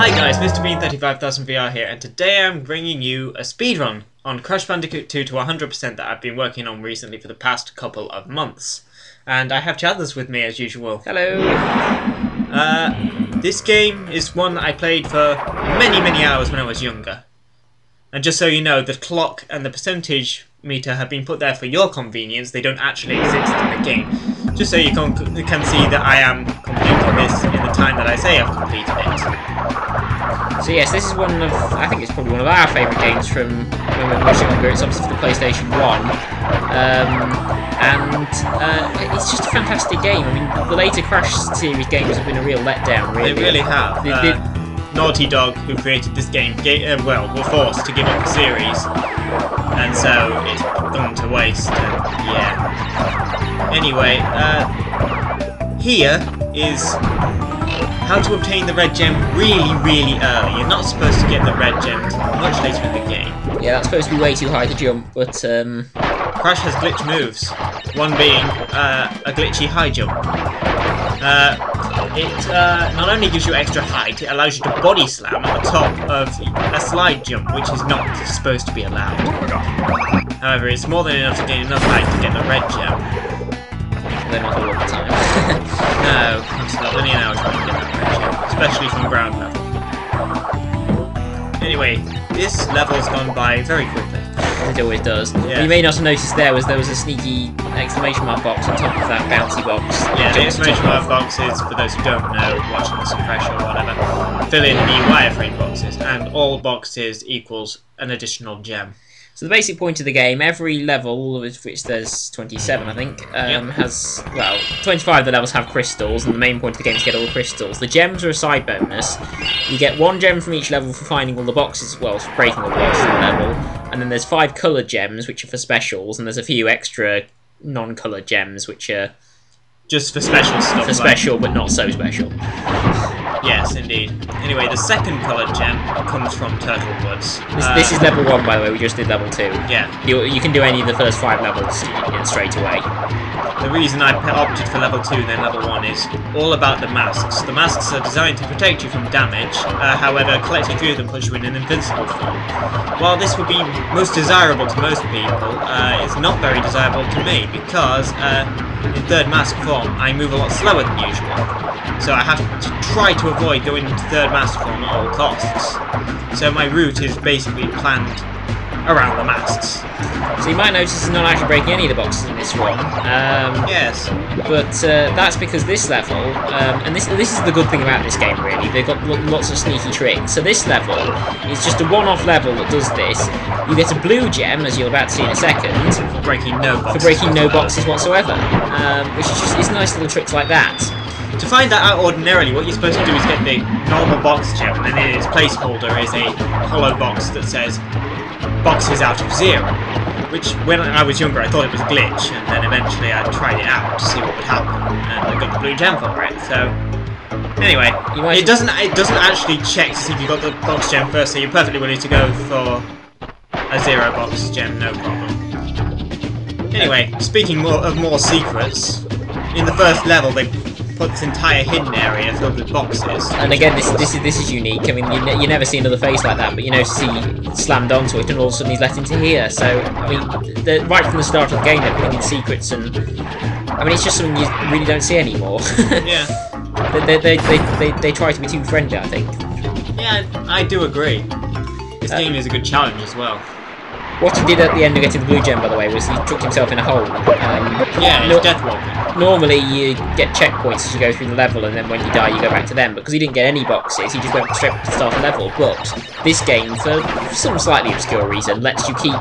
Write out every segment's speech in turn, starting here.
Hi guys, MrBean35000vr here, and today I'm bringing you a speedrun on Crash Bandicoot 2 to 100% that I've been working on recently for the past couple of months. And I have Chadderz with me as usual. Hello! This game is one that I played for many hours when I was younger. And just so you know, the clock and the percentage meter have been put there for your convenience. They don't actually exist in the game. Just so you can see that I am completing this in the time that I say I've completed it. So yes, this is one of, I think it's probably one of our favourite games from when we were much younger. It's obviously for the PlayStation 1. It's just a fantastic game. I mean, the later Crash series games have been a real letdown, really. They really have. Naughty Dog, who created this game, were forced to give up the series. And so it's gone to waste, and yeah. Anyway, here is how to obtain the red gem really early. You're not supposed to get the red gem much later in the game. Yeah, that's supposed to be way too high to jump, but Crash has glitch moves, one being a glitchy high jump. It not only gives you extra height, it allows you to body slam at the top of a slide jump, which is not supposed to be allowed. However, it's more than enough to gain enough height to get the red gem. they're not all of the time. No, it's not many an hour trying to get that red gem, especially from ground level. Anyway, this level's gone by very quickly. It always does. Yeah. What you may not have noticed there was a sneaky exclamation mark box on top of that bouncy box. Yeah, the exclamation mark box is, for those who don't know, watching this Crash or whatever, fill in the wireframe boxes, and all boxes equals an additional gem. So the basic point of the game, every level, of which there's 27 I think, has, well, 25 of the levels have crystals, and the main point of the game is to get all the crystals. The gems are a side bonus. You get 1 gem from each level for finding all the boxes, well, for breaking all the boxes in the level, and then there's 5 coloured gems, which are for specials, and there's a few extra non-coloured gems, which are just for special stuff. For special, but not so special. Yes, indeed. Anyway, the second coloured gem comes from Turtle Woods. This is level 1, by the way. We just did level 2. Yeah. You can do any of the first 5 levels straight away. The reason I opted for level 2 then level 1 is all about the masks. The masks are designed to protect you from damage, however, collecting 3 of them puts you in an invincible form. While this would be most desirable to most people, it's not very desirable to me, because in third mask form, I move a lot slower than usual. So I have to try to avoid going into third mask form at all costs. So my route is basically planned around the masks. So you might notice it's not actually breaking any of the boxes in this one. Yes. But that's because this level, and this is the good thing about this game really, they've got lots of sneaky tricks. So this level is just a one-off level that does this. You get a blue gem, as you're about to see in a second, for breaking no boxes whatsoever. Which is just, it's nice little tricks like that. To find that out ordinarily, what you're supposed to do is get the normal box gem, and then in its placeholder is a hollow box that says boxes out of 0. Which, when I was younger, I thought it was a glitch, and then eventually I tried it out to see what would happen, and I got the blue gem for it. So, anyway, it doesn't actually check to see if you got the box gem first, so you're perfectly willing to go for a 0 box gem, no problem. Anyway, speaking of more secrets, in the first level they put this entire hidden area filled with boxes. And again, this is unique. I mean, you never see another face like that, but you notice he slammed onto it, and all of a sudden he's let into here. So, I mean, right from the start of the game, they're putting in secrets, and I mean, it's just something you really don't see anymore. Yeah. They try to be too friendly, I think. Yeah, I do agree. This game is a good challenge as well. What he did at the end of getting the blue gem, by the way, was he took himself in a hole. Yeah, it's death walking. Normally, you get checkpoints as you go through the level, and then when you die, you go back to them. But because he didn't get any boxes, he just went straight to the start of the level. But this game, for some slightly obscure reason, lets you keep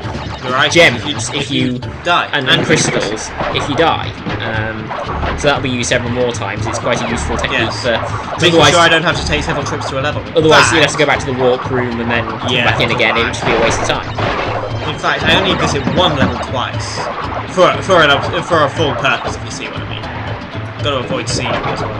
gems if you die, and crystals if you die. So that'll be used several more times. It's quite a useful technique. Yes. Making sure I don't have to take several trips to a level. Otherwise, you'd have to go back to the warp room and then come back in again. It would just be a waste of time. In fact, I only visit one level twice for a full purpose, if you see what I mean. Got to avoid seeing it as well.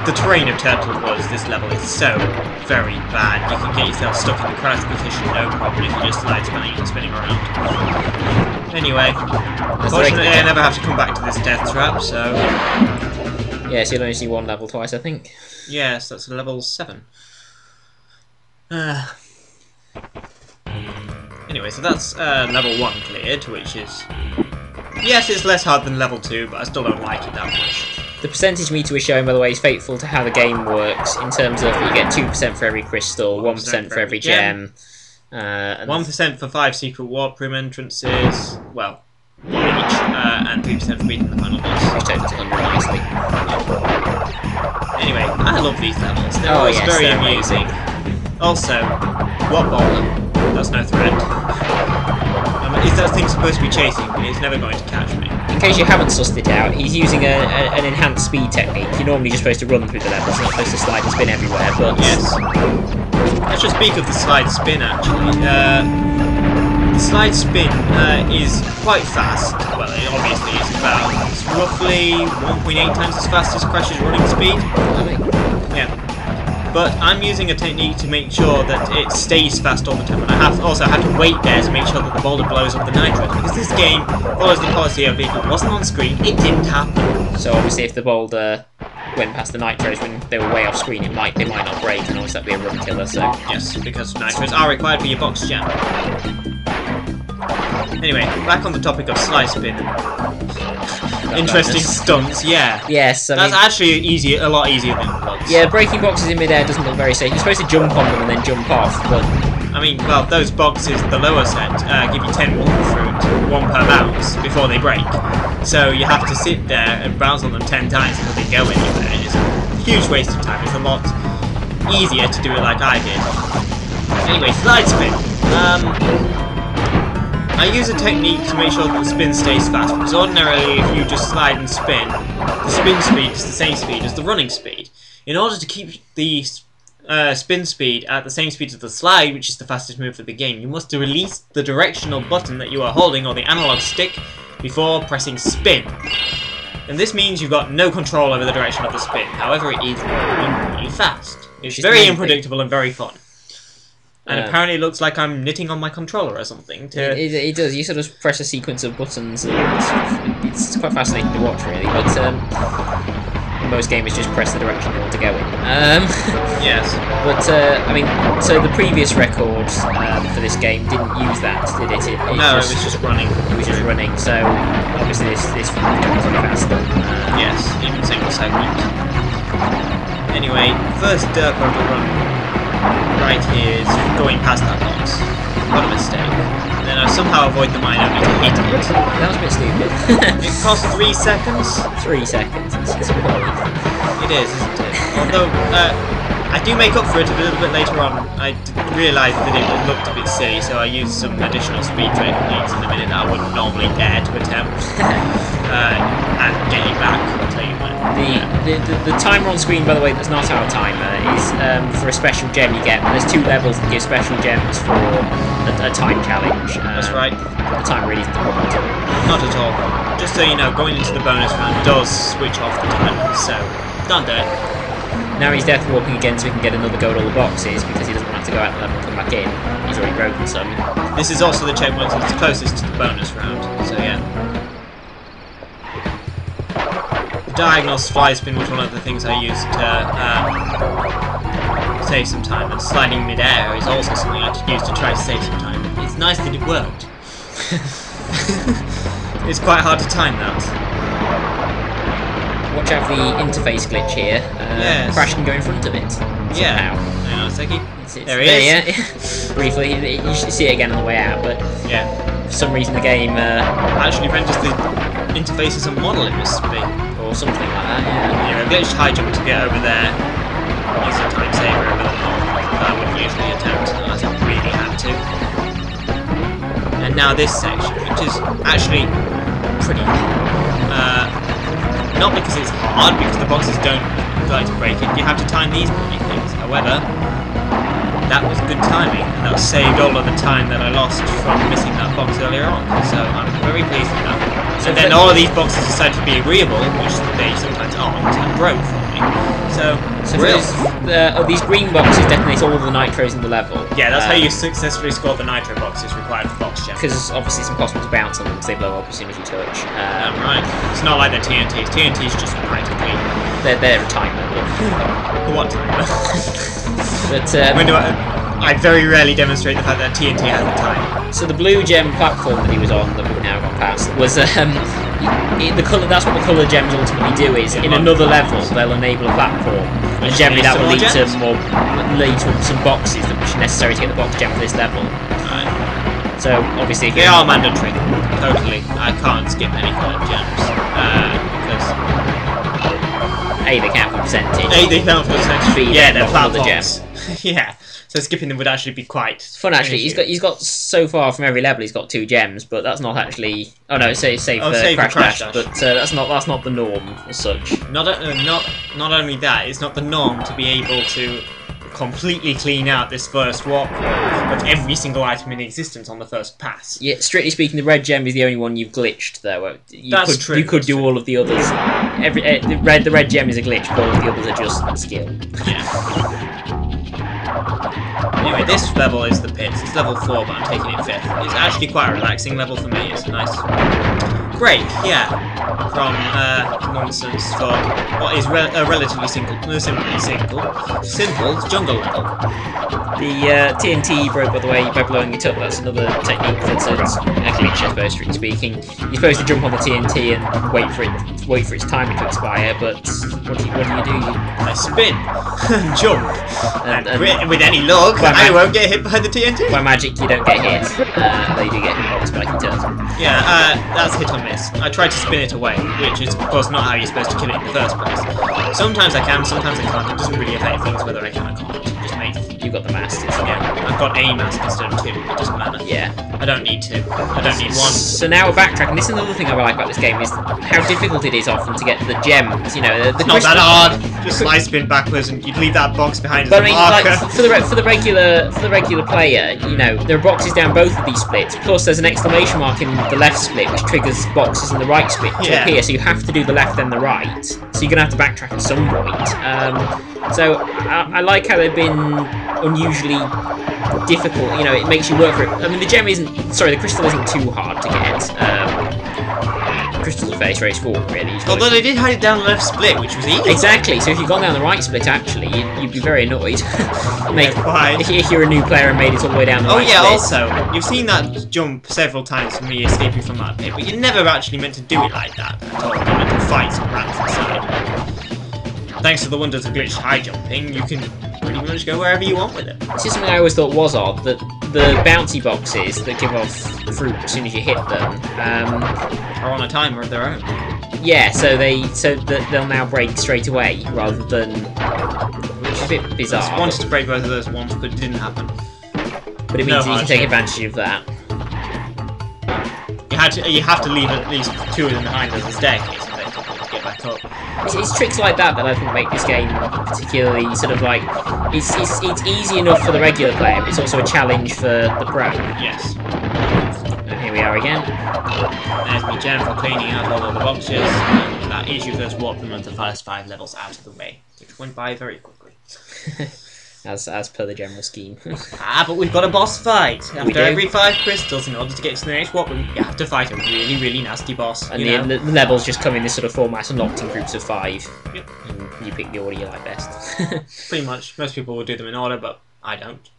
The terrain of Turtle Woods, this level is so very bad. You can get yourself stuck in the crouch position no problem if you just slide spinning around. Anyway, fortunately I never have to come back to this death trap, so Yeah, so you'll only see one level twice, I think. Yes, that's level 7. Anyway, so that's level 1 cleared, which is... Yes, it's less hard than level 2, but I still don't like it that much. The percentage meter we're showing, by the way, is faithful to how the game works, in terms of you get 2% for every crystal, 1% for every gem, and 1% for 5 secret warp room entrances, well, 1 each, and 3% for beating the final boss. which takes it 100 nicely. Anyway, I love these levels. They're always very amusing. Also, what bowler? That's no threat. Is that thing supposed to be chasing me? It's never going to catch me. In case you haven't sussed it out, he's using an enhanced speed technique. You're normally just supposed to run through the levels, not supposed to slide and spin everywhere, but... Yes. Let's just speak of the slide spin, actually. The slide spin is quite fast. Well, it obviously is it's roughly 1.8 times as fast as Crash's running speed. I think. Yeah. But I'm using a technique to make sure that it stays fast all the time. And I also had to wait there to make sure that the boulder blows up the nitros. Because this game follows the policy of if it wasn't on screen, it didn't happen. So obviously if the boulder went past the nitros when they were way off screen, they might not break, and obviously that'd be a run killer, so... Yes, because nitros are required for your box jam. Anyway, back on the topic of slide spin. Interesting stunts, yeah. Yes, I mean, that's actually a lot easier than bugs. Yeah, breaking boxes in midair doesn't look very safe. You're supposed to jump on them and then jump off, but... I mean, well, those boxes, the lower set, give you 10 wooden fruit, 1 per bounce, before they break. So you have to sit there and bounce on them 10 times until they go anywhere. It's a huge waste of time. It's a lot easier to do it like I did. Anyway, slide spin. I use a technique to make sure that the spin stays fast, because ordinarily if you just slide and spin, the spin speed is the same speed as the running speed. In order to keep the spin speed at the same speed as the slide, which is the fastest move of the game, you must release the directional button that you are holding, or the analog stick, before pressing spin. And this means you've got no control over the direction of the spin, however it is really fast. It's very unpredictable and very fun. And apparently it looks like I'm knitting on my controller or something. It does. You sort of press a sequence of buttons. And it's quite fascinating to watch, really. But most gamers just press the direction they want to go in. Yes. But I mean, so the previous records for this game didn't use that, did it? No, it was just running. It was just running. So obviously this becomes faster. Yes, even single segment. Anyway, first derp of the run right here is going past that box. What a mistake. And then I somehow avoid the mine only to hit it. That was a bit stupid. It cost 3 seconds? 3 seconds. It's appalling. It is, isn't it? Although, I do make up for it a little bit later on. I realised that it looked a bit silly, so I used some additional speed techniques in a minute that I wouldn't normally dare to attempt. And getting back, I'll tell you when. The timer on screen, by the way, that's not our timer, is for a special gem you get. There's 2 levels that give special gems for a time challenge. That's right. But the timer really isn't the problem at all. Not at all. Just so you know, going into the bonus round does switch off the timer, so don't do it. Now he's death walking again, so we can get another go at all the boxes, because he doesn't have to go out the level and come back in. He's already broken some. This is also the checkpoint that's closest to the bonus round, so yeah. The diagonal slide spin was one of the things I used to save some time, and sliding mid-air is also something I used to try to save some time. It's nice that it worked. It's quite hard to time that. Watch out for the interface glitch here. Yes. Crash can go in front of it. Yeah. Hang on a second. There he is. Yeah. Briefly, you should see it again on the way out, but yeah, for some reason the game actually renders the interface as a model, it must be. Or something like that, yeah. Yeah, a glitched high jump to get over there. Use a time saver over the knob that I wouldn't usually attempt unless I really had to. And now this section, which is actually pretty not because it's hard, because the boxes don't like to break it. You have to time these bloody things. However, that was good timing, and that saved all of the time that I lost from missing that box earlier on. So I'm very pleased with that. And then all of these boxes decided to be agreeable, which they sometimes aren't, and broke for me. So these green boxes detonate all the nitros in the level. Yeah, that's how you successfully score the nitro boxes required for box gems. Because obviously it's impossible to bounce on them because they blow up as soon as you touch. Right. It's not like the TNTs. TNTs just practically... They're a timer. What timer? But when do I very rarely demonstrate the fact that TNT has a timer. So the blue gem platform that he was on, that we've now gone past, was the colour. That's what the colour gems ultimately do. Is in another level they'll enable a platform, and generally that will lead to some boxes that which are necessary to get the box gem for this level. Right. So obviously they are mandatory. Totally. I can't skip any coloured gems because A, they count for percentage. A, they count for percentage. B, yeah, they're platforms. Yeah. So skipping them would actually be quite fun. Actually, he's got so far from every level he's got 2 gems, but that's not actually. Oh no, save for Crash Dash, but that's not the norm as such. Not only that, it's not the norm to be able to completely clean out this first warp of every single item in existence on the first pass. Yeah, strictly speaking, the red gem is the only one you've glitched though. That's true. You could do all of the others. The red gem is a glitch, but all of the others are just skill. Yeah. Anyway, this level is the pits. It's level 4, but I'm taking it 5th. It's actually quite a relaxing level for me. It's a nice break, yeah, from nonsense for what is a relatively simple jungle level. The TNT broke, by the way, by blowing it up. That's another technique that's a glitch, I suppose, strictly speaking. You're supposed to jump on the TNT and wait for its timing to expire, but what do you do? I spin and jump, and with any luck, I won't get hit by the TNT. By magic, you don't get hit. They do get hit by spiky turtle. Yeah, that's hit or miss. I tried to spin it away, which is of course not how you're supposed to kill it in the first place. Sometimes I can, sometimes I can't. It doesn't really affect things whether I can or can't. It just makes... You've got the masters. Yeah, I've got a master instead of 2. It doesn't matter. Yeah. I don't need 2. I don't need 1. So now we're backtracking. This is another thing I like about this game is how difficult it is often to get the gems. You know, the not that hard. Just slide spin backwards and you'd leave that box behind as a marker. Like, for the regular player, you know, there are boxes down both of these splits. Plus, there's an exclamation mark in the left split which triggers boxes in the right split to appear. So you have to do the left and the right. So you're gonna have to backtrack at some point. So I like how they've been unusually difficult. You know, it makes you work for it. I mean, the crystal isn't too hard to get. Crystals are very straightforward, really. Although they did hide it down the left split, which was easy. Exactly. So if you'd gone down the right split, actually, you'd be very annoyed. If you're a new player and made it all the way down the right split. Also, you've seen that jump several times from me escaping from that pit, but you're never actually meant to do it like that at all. You're meant to fight some rats inside. Thanks to the wonders of glitched high jumping, you can pretty much go wherever you want with it. This is something I always thought was odd, that the bouncy boxes that give off fruit as soon as you hit them are on a timer of their own. Yeah, so they'll now break straight away rather than, which is a bit bizarre. I wanted to break both of those once, but it didn't happen. But it means that you can take advantage of that. You have to leave at least 2 of them behind as a staircase to get back up. It's tricks like that I think make this game particularly sort of like it's easy enough for the regular player, but it's also a challenge for the pro. Yes. And here we are again. There's me gem for cleaning out all of the boxes, and that is your first warp them of the first 5 levels out of the way, which went by very quickly. As per the general scheme. But we've got a boss fight. After every 5 crystals, in order to get to the next warp room, you have to fight a really, really nasty boss. And the levels just come in this sort of format and locked in groups of 5. Yep. And you pick the order you like best. Pretty much. Most people will do them in order, but I don't.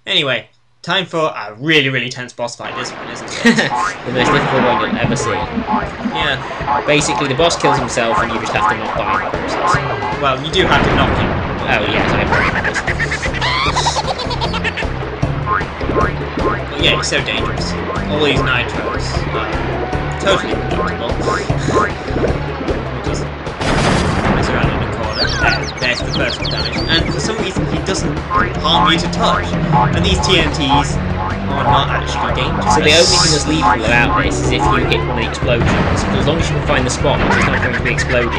Anyway, time for a really, really tense boss fight. This one, isn't it? The most difficult one you'll ever see. Yeah. Basically, the boss kills himself, and you just have to knock down the process. Well, you do have to knock him. Oh, yes, I agree. But yeah, it's so dangerous. All these nitros are totally predictable. Just mess around in the corner. There's the first damage. And for some reason, he doesn't harm you to touch. And these TNTs are not actually dangerous. So the only thing that's lethal about this is if you hit one of the explosions. But as long as you can find the spot, which is not going to be exploded.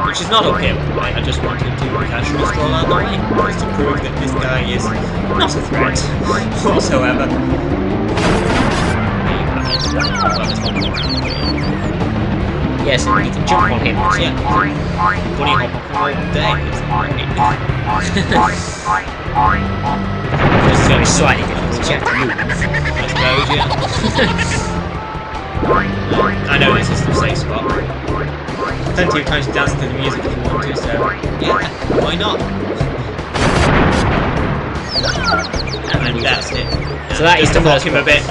Which is not okay, by the way. I just wanted to casually stroll out the way, just to prove that this guy is not a threat whatsoever. Yes, and you can jump on him. Yeah. Bunny hop up all day. It's great. It's going to be slightly different. You have to move. I suppose, yeah. I know this is the safe spot. Plenty of times to dance to the music if you want to, so yeah, why not? And that's it. So that is to the mock first him a bit.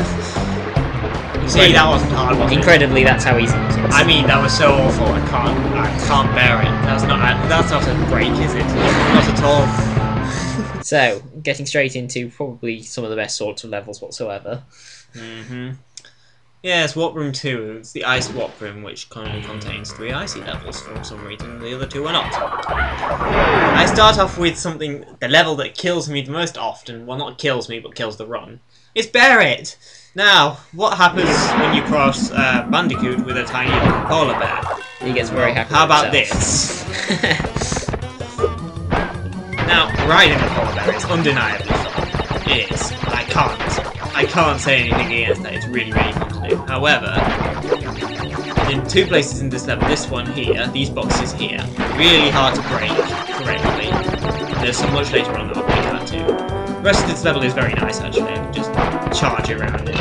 See, that wasn't hard, was it? Incredibly, that's how easy it is. I mean, that was so awful. I can't bear it. That's not a break, is it? Not at all. So, getting straight into probably some of the best sorts of levels whatsoever. Yes, Warp Room 2. It's the Ice Warp Room, which currently contains 3 icy levels for some reason. The other 2 are not. I start off with something, the level that kills me the most often. Well, not kills me, but kills the run. It's Bear It! Now, what happens when you cross Bandicoot with a tiny polar bear? He gets very happy. How about this? Now, riding the polar bear is undeniably fun. It is. I can't say anything against that. It's really, really fun to do. However, in 2 places in this level, this one here, these boxes here, really hard to break correctly. There's some much later on that I'll break that too. The rest of this level is very nice, actually. I can just charge around it.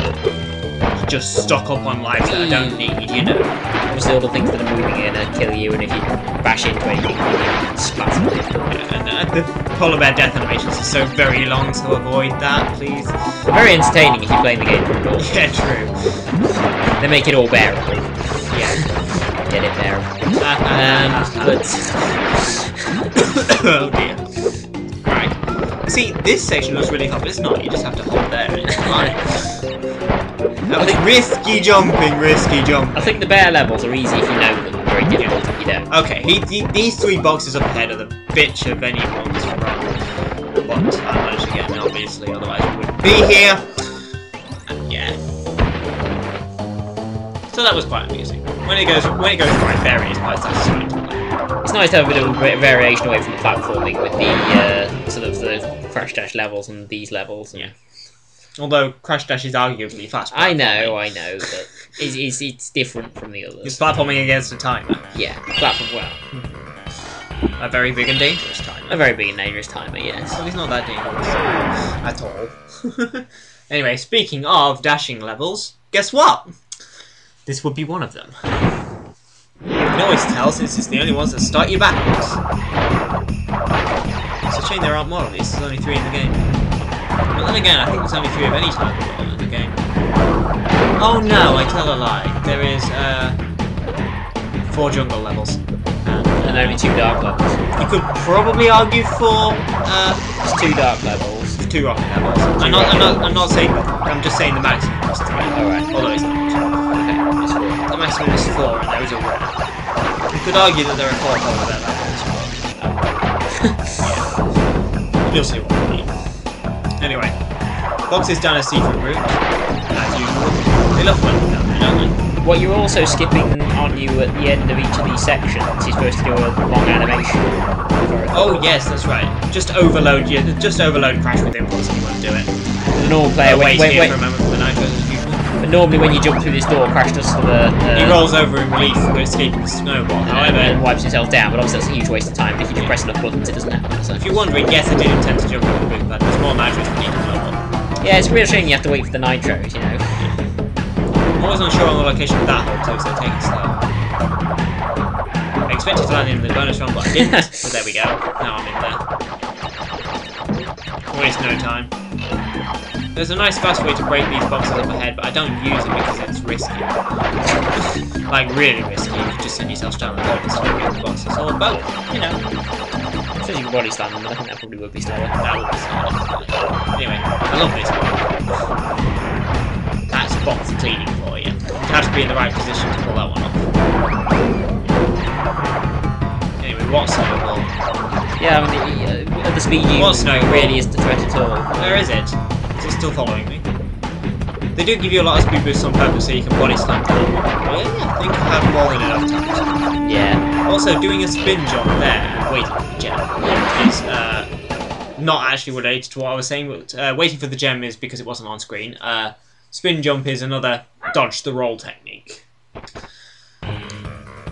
Just stock up on lives that I don't need, you know. Obviously, all the things that are moving in kill you, and if you bash into anything, you splatter it. Yeah, and the polar bear death animations are so very long, so avoid that, please. Very entertaining if you're playing the game for a ball. Yeah, true. They make it all bearable. Yeah. Get it bearable. Oh dear. Right. See, this section looks really fun, but it's not. You just have to hold there and it's fine. That was risky jumping. I think the bear levels are easy if you know them, very difficult if you don't. Okay, these 3 boxes up ahead are the bitch of anyone's run. But I managed to get them, obviously, otherwise we wouldn't be here. And yeah. So that was quite amusing. When it goes quite very, it's quite satisfying to play. It's nice to have a bit of variation away from the platforming with the sort of the Crash Dash levels and these levels. And... Yeah. Although Crash Dash is arguably fast. I know, but it's different from the others. It's platforming against a timer. Yeah, platform. Well, a very big and dangerous timer. A very big and dangerous timer, yes. Well, he's not that dangerous at all. Anyway, speaking of dashing levels, guess what? This would be one of them. You can always tell since it's the only ones that start you backwards. It's a shame there aren't more of these. There's only 3 in the game. But then again, I think there's only 3 of any type in the game. Oh no, I tell a lie. There is 4 jungle levels. And only 2 dark levels. You could probably argue for it's 2 dark levels. 2 rocket levels. I'm not saying I'm just saying the maximum is 3. Alright. Although it's not. Okay, it's 4. The maximum is 4 and those are rare. You could argue that there are 4 polar bear levels. Yeah. You'll see what I mean. Anyway, boxes down a secret route, as usual. They love fun down there, don't they? What you're also skipping, aren't you, at the end of each of these sections? You're supposed to do a long animation. Oh yes, that's right. Just overload Crash with inputs if you want to do it. The normal player, wait for a moment for the nitros as usual. But normally when you jump through this door, Crash does sort of he rolls over in relief for escaping the snowball, however... And wipes himself down, but obviously that's a huge waste of time. If you just press enough buttons, it doesn't happen. So. If you're wondering, yes, I did intend to jump over the big, but there's more nitros we need to blow up. Yeah, it's a real shame you have to wait for the nitros, you know. I'm always unsure on the location of that hole too, so take it slow. I expected to land in the bonus run, but I didn't, so there we go. Now I'm in there. Waste no time. There's a nice fast way to break these boxes up ahead, but I don't use it because it's risky. Like, really risky. You could just send yourself down the road and start breaking the boxes. Or both, you know. So you can body slam them, but I think that probably would be slower. That would be slower. Anyway, I love this one. That's box cleaning for you. You have to be in the right position to pull that one off. Anyway, what snowball? Yeah, I mean, at the speed you really is the threat at all. Where is it? Is it still following me? They do give you a lot of speed boosts on purpose so you can body slam down. Really? I think I have more than enough times. Yeah. Also, doing a spin jump there and waiting for the gem is not actually related to what I was saying, but waiting for the gem is because it wasn't on screen. Spin jump is another dodge the roll technique.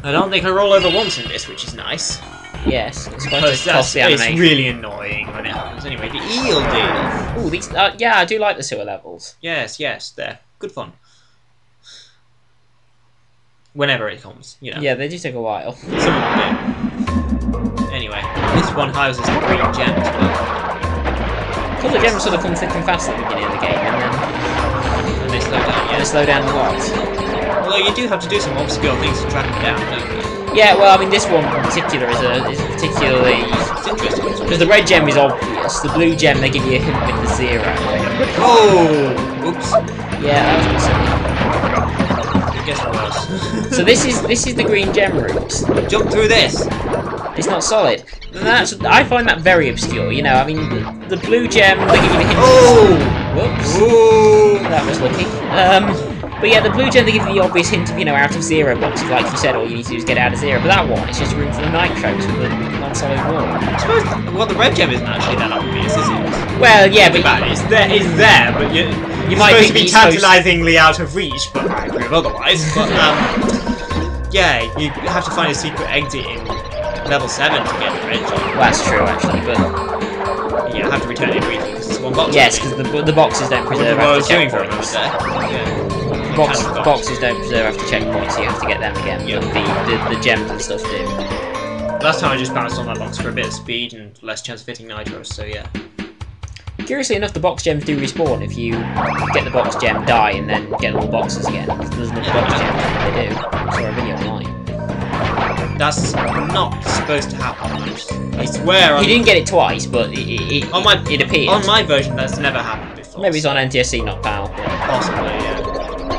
I don't think I roll over once in this, which is nice. Yes, it's quite Because a costly animation. it's really annoying when it happens. Anyway, the eel deal. Ooh, these, yeah, I do like the sewer levels. Yes, they're good fun. Whenever it comes, you know. Yeah, they do take a while. Some of them do. Anyway, this one houses a green gem as well. All the gems sort of come thick and fast at the beginning of the game, and then they slow down, yeah. They slow down a lot. Although you do have to do some obscure things to track them down, don't you? Yeah, well, I mean, this one in particular is particularly... It's interesting. Because the red gem is obvious. The blue gem, they give you a hint with the 0. Oh! Oops. Yeah, that was a bit silly. I guess it was. So this is the green gem route. Jump through this! It's not solid. And I find that very obscure, you know, I mean, the blue gem, they give you a hint... Oh! Whoops. Ooh. That was lucky. But yeah, the blue gem, they give you the obvious hint of, you know, out of 0 boxes, like you said, all you need to do is get out of 0. But that one, it's just room for the nitros with the non-solid wall. I suppose, well, the red gem isn't actually that obvious, is it? Well, yeah, but... It's there, but you might supposed to be tantalisingly out of reach, but I agree with otherwise. But, yeah, you have to find a secret exit in level 7 to get the red gem. Well, that's true, actually, but... Yeah, I have to return it briefly, because it's one box. Yes, because the boxes don't preserve after checkpoints. Boxes don't preserve after checkpoints, so you have to get them again. Yep. But the gems and stuff do. Last time I just bounced on that box for a bit of speed and less chance of hitting nitros, so yeah. Curiously enough, the box gems do respawn if you get the box gem, die, and then get all the boxes again. There's another box gem, they do. I saw a video online. That's not supposed to happen. I swear. He didn't get it twice, but it appeared. On my version, that's never happened before. Maybe it's on NTSC, not PAL. Possibly, yeah.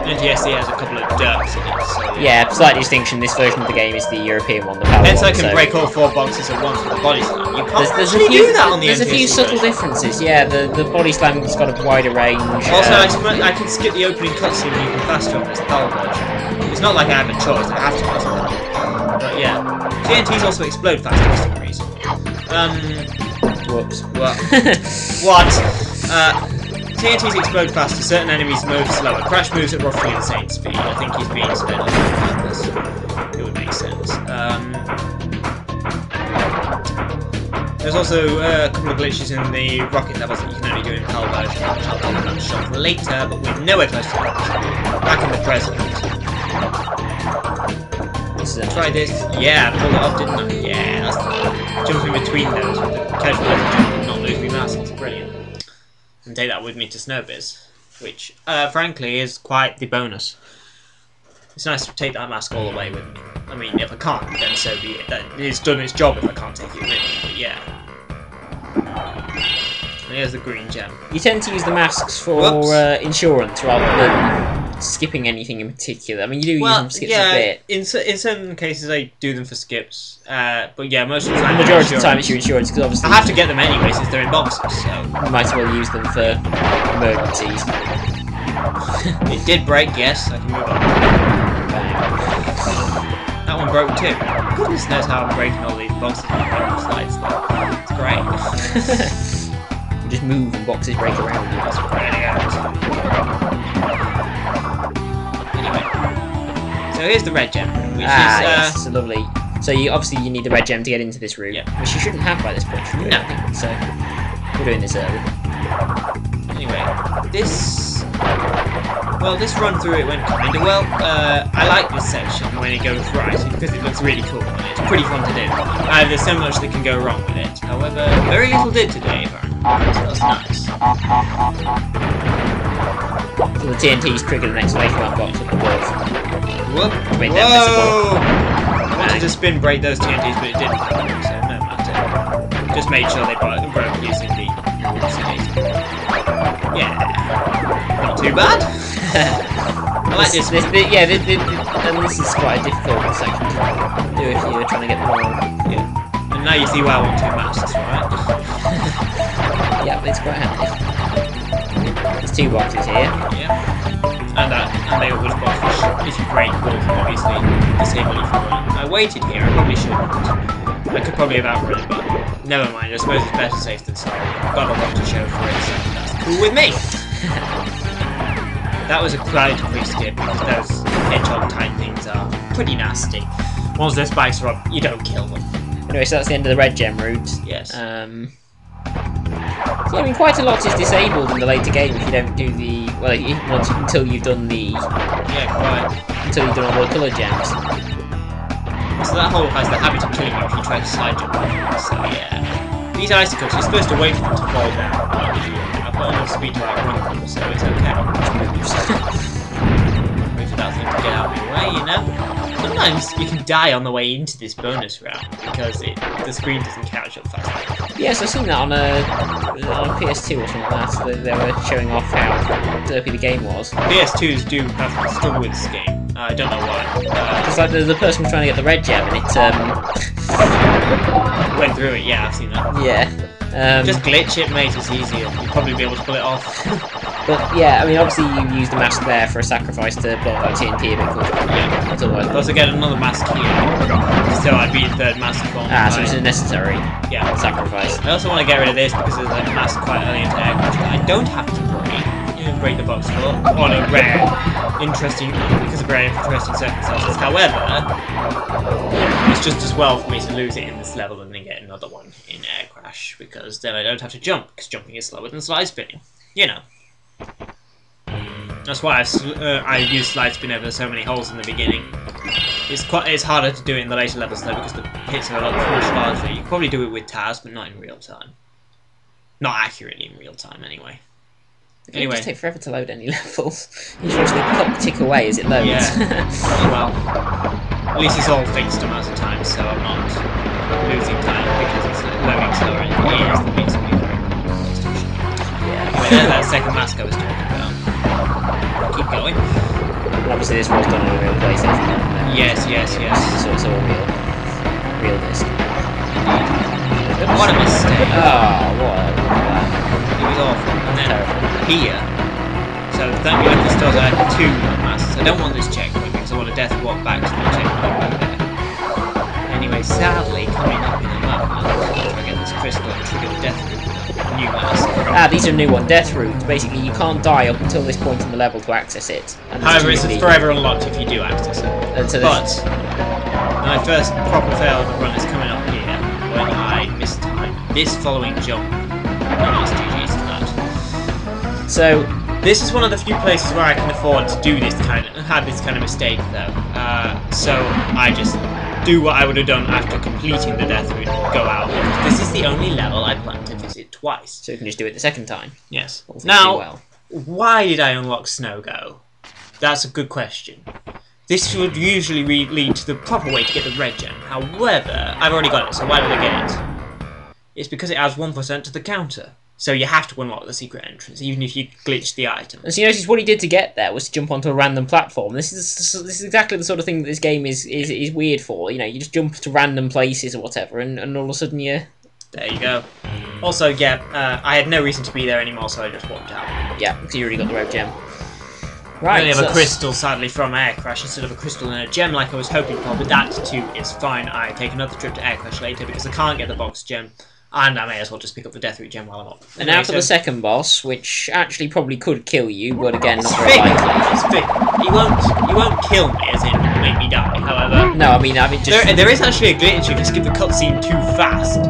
NTSC has a couple of derps in it, so yeah, slight distinction. This version of the game is the European one, the PAL one. Hence, I can break all 4 boxes at once with a body slam. You can't there's actually do that on the NTSC There's a few subtle differences. Yeah, the body slam's got a wider range. Also, I can skip the opening cutscene even faster on this PAL version. It's not like I have a choice. I have to do that. But yeah, TNTs also explode faster for some reason. Whoops. What? TNTs explode faster, certain enemies move slower. Crash moves at roughly the same speed. I think he's being sped up on purpose. It would make sense. There's also a couple of glitches in the rocket levels that you can only do in PAL version, which I'll talk about shop later, but we're nowhere close to that. Back in the present. Try this. Yeah, I pulled it off, didn't I? Yeah, that's jumping between those with the casual jump and not lose me mask. It's brilliant. And take that with me to Snowbiz, which, frankly, is quite the bonus. It's nice to take that mask all the way with me. I mean, if I can't, then so be it. It's done its job if I can't take it with me, but yeah. And here's the green gem. You tend to use the masks for insurance rather than skipping anything in particular. I mean, you do use them for skips a bit. In certain cases I do them for skips, but yeah, most of the time. The majority of the time it's your insurance, because obviously I have to get them anyway since they're in boxes, so you might as well use them for emergencies. It did break, yes. I can move on. That one broke too. Goodness knows how I'm breaking all these boxes and slides though. It's great. You just move and boxes break around you. That's brilliant. So here's the red gem, which is yes, it's a lovely. So obviously you need the red gem to get into this route, which you shouldn't have by this point. No. I think. So we're doing this early. Anyway, this run through it went kinda well. I like this section when it goes right because it looks really cool and it's pretty fun to do. There's so much that can go wrong with it. However, very little did today, apparently. So that's nice. So the TNT's trigger the exclamation mark box up above. Whoop. Whoa! I wanted to spin break those TNTs, but it didn't happen, so no matter. Just made sure they broke using the yeah. Not too bad. I like this. And this is quite a difficult section to do if you're trying to get them all. Yeah. And now you see why I want 2 masks, right? Yeah, but it's quite handy. There's 2 boxes here. Yeah. And they always box, which is great, but obviously disable if you want. I waited here, I probably shouldn't. I could probably have outrun it, but never mind, I suppose it's better safe than sorry. I've got a lot to show for it, so that's cool with me. That was a quite quick skip because those hedgehog type things are pretty nasty. Once their spikes are up, you don't kill them. Anyway, so that's the end of the red gem route. Yes. Yeah, I mean, quite a lot is disabled in the later game if you don't do the until you've done the until you've done all the colour gems. So that hole has the habit of killing you if you try to side jump. So yeah, these icicles you're supposed to wait for them to fall down. I've got enough speed to outrun them, so it's okay. Wait for that thing to get out of your way, you know. Sometimes you can die on the way into this bonus round because the screen doesn't catch up fast. Yes, I've seen that on a PS2 or something like that. They were showing off how derpy the game was. PS2s do have to struggle with this game. I don't know why. Because like the person was trying to get the red gem and it went through it. Yeah, I've seen that. Yeah. Just glitch it, mate. It's easier. You'll probably be able to pull it off. But yeah, I mean, obviously you used the mask there for a sacrifice to block that TNT a bit quicker. Yeah. Otherwise, I'll also get another mask here. So I'd be a third mask form. so it's a necessary sacrifice. I also want to get rid of this because there's a mask quite early into Air Crash that I don't have to break the box for on a rare, interesting circumstances. However, it's just as well for me to lose it in this level and then get another one in Air Crash because then I don't have to jump because jumping is slower than slide spinning. You know. That's why I use slide spin over so many holes in the beginning. It's harder to do it in the later levels though because the hits are a lot much larger. You can probably do it with Taz, but not in real time. Not accurately in real time, anyway. It does take forever to load any levels. You just watch the clock tick away as it loads. Yeah. Oh well. At least it's all fixed amounts of time, so I'm not losing time because it's loading slower in the ears that makes me very PlayStation. Yeah. Anyway, there's that second mask I was talking about. Keep going. And obviously this was done on a real PlayStation. Yes. So it's all real disc. What a mistake. Oh, what? It was awful. And then here, so thank goodness does I have 2 masks. I don't want this checkpoint because I want to death walk back to the checkpoint back there. Anyway, sadly, coming up in a moment, after I get this crystal and trigger the death route with a new mask. These are new one, death route. Basically, you can't die up until this point in the level to access it. However, it's forever unlocked if you do access it. But my first proper fail of the run is coming up here when I mistime this following jump. Nice GG's to that. So this is one of the few places where I can afford to do this kind of mistake though. So I just do what I would have done after completing the death route and go out. This is the only level I plan to visit twice. So you can just do it the second time. Yes. Now, why did I unlock Snow Go? That's a good question. This would usually lead to the proper way to get the red gem. However, I've already got it, so why did I get it? It's because it adds 1% to the counter. So you have to unlock the secret entrance, even if you glitch the item. And so you notice what he did to get there was to jump onto a random platform. This is exactly the sort of thing that this game is weird for. You know, you just jump to random places or whatever, and all of a sudden you... There you go. Also, yeah, I had no reason to be there anymore, so I just walked out. Yeah, because you already got the red gem. Right, I only have a crystal, sadly, from Air Crash instead of a crystal and a gem like I was hoping for, but that too is fine. I take another trip to Air Crash later because I can't get the box gem. And I may as well just pick up the Death Root gem while I'm up. And now for the second boss, which actually probably could kill you, but again, not very likely. It's big. He won't kill me, as in make me die. However, no, I mean just there is actually a glitch if you skip the cutscene too fast.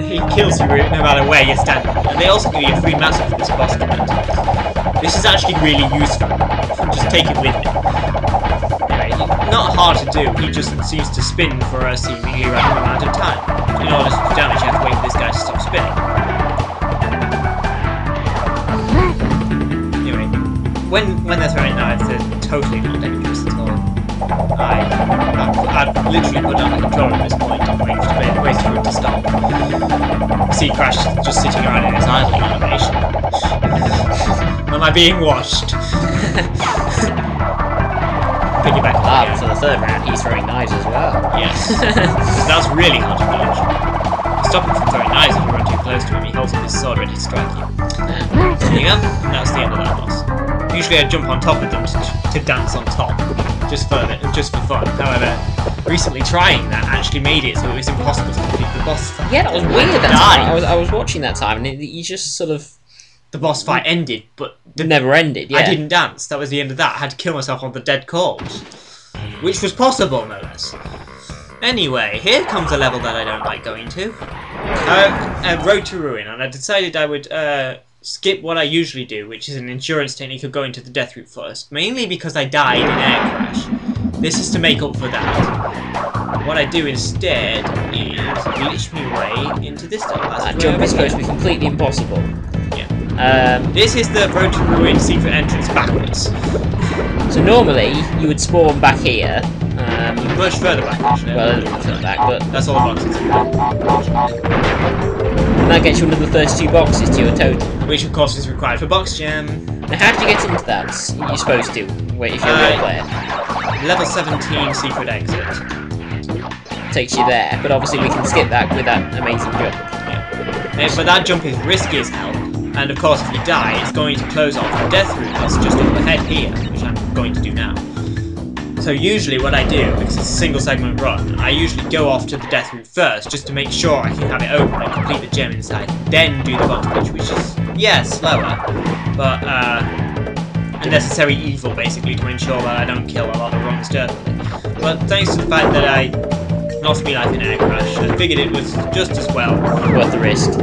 He kills you no matter where you're standing. And they also give you a free master for this boss event. This is actually really useful. Just take it with me. Anyway, not hard to do. He just seems to spin for a seemingly random amount of time. In order to do damage, you have to wait for this guy to stop spinning. Anyway, when they're throwing knives, they're totally not dangerous at all. I've literally put down the controller at this point and waited for it to stop. See Crash just sitting around in his idling animation. Am I being watched? Piggyback. For the third round, he's throwing knives as well. Yes. That's really hard to dodge. Stop him from throwing knives if you run too close to him. He holds up his sword ready to strike you. There you go. That's the end of that boss. Usually I jump on top of them to dance on top, just for fun. However, recently trying that actually made it so it was impossible to complete the boss fight. Yeah, that was weird. That time. I was watching that time, and you just sort of... The boss fight ended, but... Never ended, yeah. I didn't dance. That was the end of that. I had to kill myself on the dead corpse. which was possible, no less. Anyway, here comes a level that I don't like going to. Road to Ruin, and I decided I would skip what I usually do, which is an endurance technique of going to the death route first, mainly because I died in Air Crash. This is to make up for that. What I do instead is glitch my way into this stuff. That jump is supposed to be completely impossible. Yeah. This is the Road to Ruin secret entrance backwards. So normally you would spawn back here. Much further back, actually. Well, a little further back, but that's all the boxes. And that gets you another 32 boxes to your total. Which, of course, is required for Box Gem. Now, how did you get into that? You're supposed to. Wait, if you're a real player. Level 17 secret exit. Takes you there, but obviously we can skip that with that amazing jump. Yeah. But that jump is risky as hell. And of course, if you die, it's going to close off the death route that's just up ahead here, which I'm going to do now. So usually what I do, because it's a single segment run, I usually go off to the death route first, just to make sure I can have it open and complete the gem inside, then do the box glitch, which is, yeah, slower, but a necessary evil, basically, to ensure that I don't kill a lot of runs dirtily. But thanks to the fact that I lost my life in Air Crash, I figured it was just as well. Worth the risk.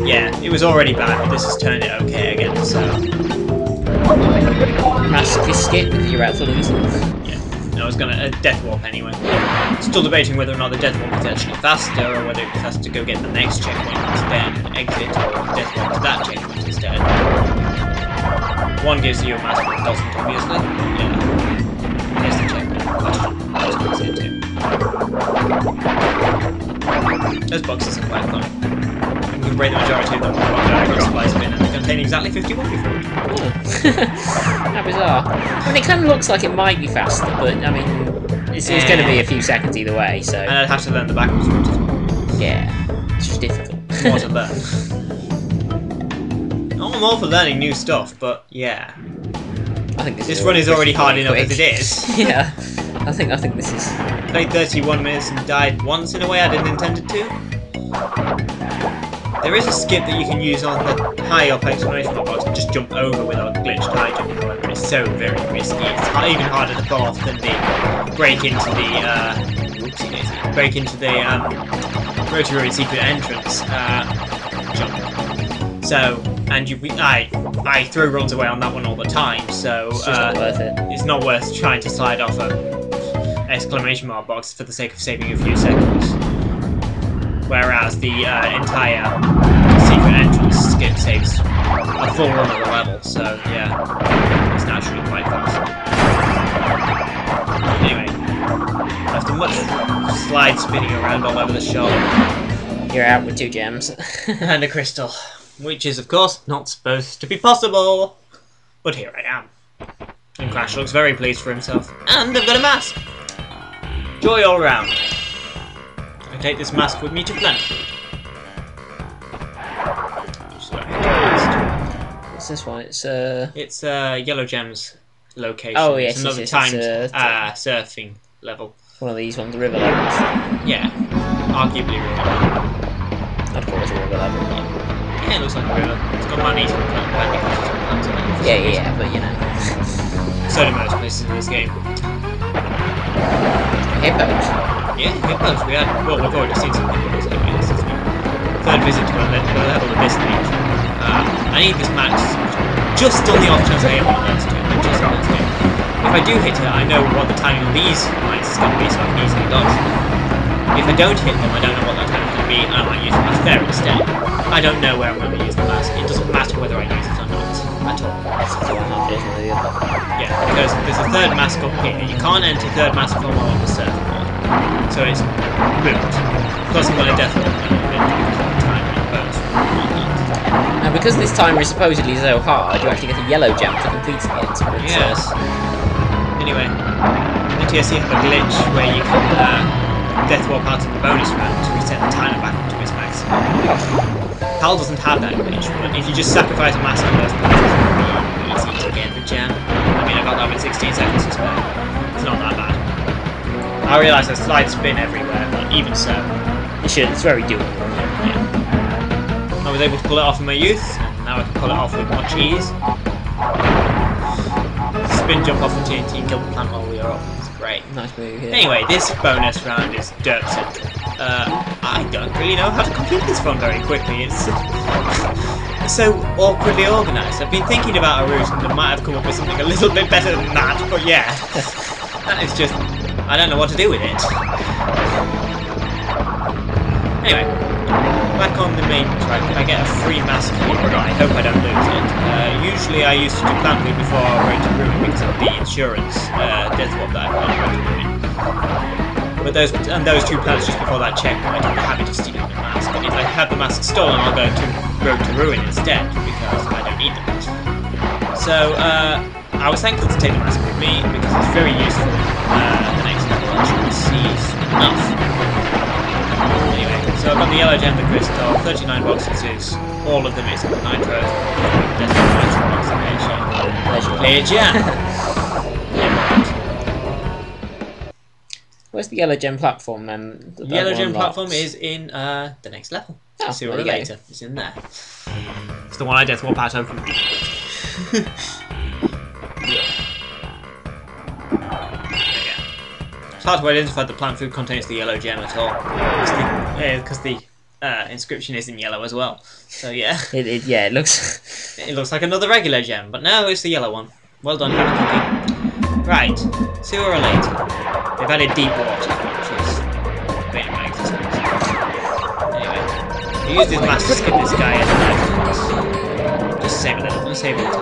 Yeah, it was already bad, but this has turned it okay again, so... Massively skip if you're out for losing. Yeah, I was gonna death warp anyway. Still debating whether or not the death warp is actually faster, or whether it has to go get the next checkpoint instead, exit, or death warp to that checkpoint instead. One gives you a mask, but doesn't, obviously. Yeah. Here's the checkpoint. That's what it too. Those boxes are quite fun. You can break the majority of them with one diagonal splice bin, and they contain exactly 51 before. How bizarre. I mean, it kind of looks like it might be faster, but I mean, it's going to be a few seconds either way, so... And I'd have to learn the backwards route as well. Yeah, it's just difficult. More to learn. I'm all for learning new stuff, but yeah. I think this run is already hard enough as it is. Yeah, I think this is... Played 31 minutes and died once in a way I didn't intend to. There is a skip that you can use on the high up exclamation mark box and just jump over without glitched high jump, however it's so very risky. It's even harder to pull off than the break into the Road to Ruin secret entrance jump. So, and I throw runs away on that one all the time, so it's just not worth it. It's not worth trying to slide off a exclamation mark box for the sake of saving a few seconds. Whereas the entire secret entrance skip saves a full run of the level, so yeah, it's naturally quite fast. Anyway, after much slide spinning around all over the shop, you're out with 2 gems. and a crystal, which is of course not supposed to be possible, but here I am. And Crash looks very pleased for himself, and I've got a mask! Joy all round. I take this mask with me to plant food. What's this one? It's Yellow Gem's location. Oh yes, it's another timed surfing level. One of these ones, river levels. Yeah, arguably river. I'd call it a river level. Yeah, it looks like a river. It's got money to plants on it. Yeah, but you know. So do most places in this game. Hippos. Yeah, hippos. We've already seen some hippos anyway. This is the third visit to the level of this stage. I need this max just on the off chance I hit one of those two. Just on this game. If I do hit it, I know what the timing of these lights is going to be, so I can easily dodge. If I don't hit them, I don't know what that timing is going to be, and I might use the mask there instead. I don't know where I'm going to use the mask. It doesn't matter whether I use it or not at all. Yeah, because there's a third mask up here. You can't enter third mask from while on the surfboard. So it's moot. Plus I'm going to death warp time and both. Now because this timer is supposedly so hard, you actually get a yellow gem for completing it. But, yes. Anyway, the TSC have a glitch where you can death warp out of the bonus round to reset the timer back up to its maximum. PAL doesn't have that glitch, but if you just sacrifice a mask on those places, it's really easy to get the gem. I mean, I got that with 16 seconds to spare. It's not that bad. I realise there's slide spin everywhere, but even so, it's very doable. Yeah. I was able to pull it off in my youth, and now I can pull it off with much ease. Spin jump off the TNT and kill the plant while we are up. great. Nice move, yeah. Anyway, this bonus round is dirt central. I don't really know how to complete this one very quickly. It's so awkwardly organised. I've been thinking about a route and I might have come up with something a little bit better than that, but yeah. That is just... I don't know what to do with it. Anyway, back on the main track, I get a free mask here, but I hope I don't lose it. Usually I used to do plant food before Road to Ruin because of the insurance death swap that I got on Road to Ruin. But those two plants just before that checkpoint, I'm happy to steal the mask. And if I have the mask stolen, I'll go to Road to Ruin instead, because I don't need them. So, I was thankful to take the mask with me, because it's very useful at the next level, as you can see soon enough. Anyway, so I've got the yellow gem, the crystal, 39 boxes is all of them except the nitro. There's no nitro box in there, there's your clear gem. Where's the yellow gem platform then? The yellow gem platform is in the next level. Oh, sooner or later. It's in there. It's the one I death warp out of. It's hard to identify the plant food contains the yellow gem at all, because the inscription is in yellow as well. So yeah, it looks it looks like another regular gem, but no, it's the yellow one. Well done, Happy Cookie. Right, sooner or later, they've added deep water, which is made my existence. Anyway, I use this mask to skip this guy as a knife. Just save a little, save a little.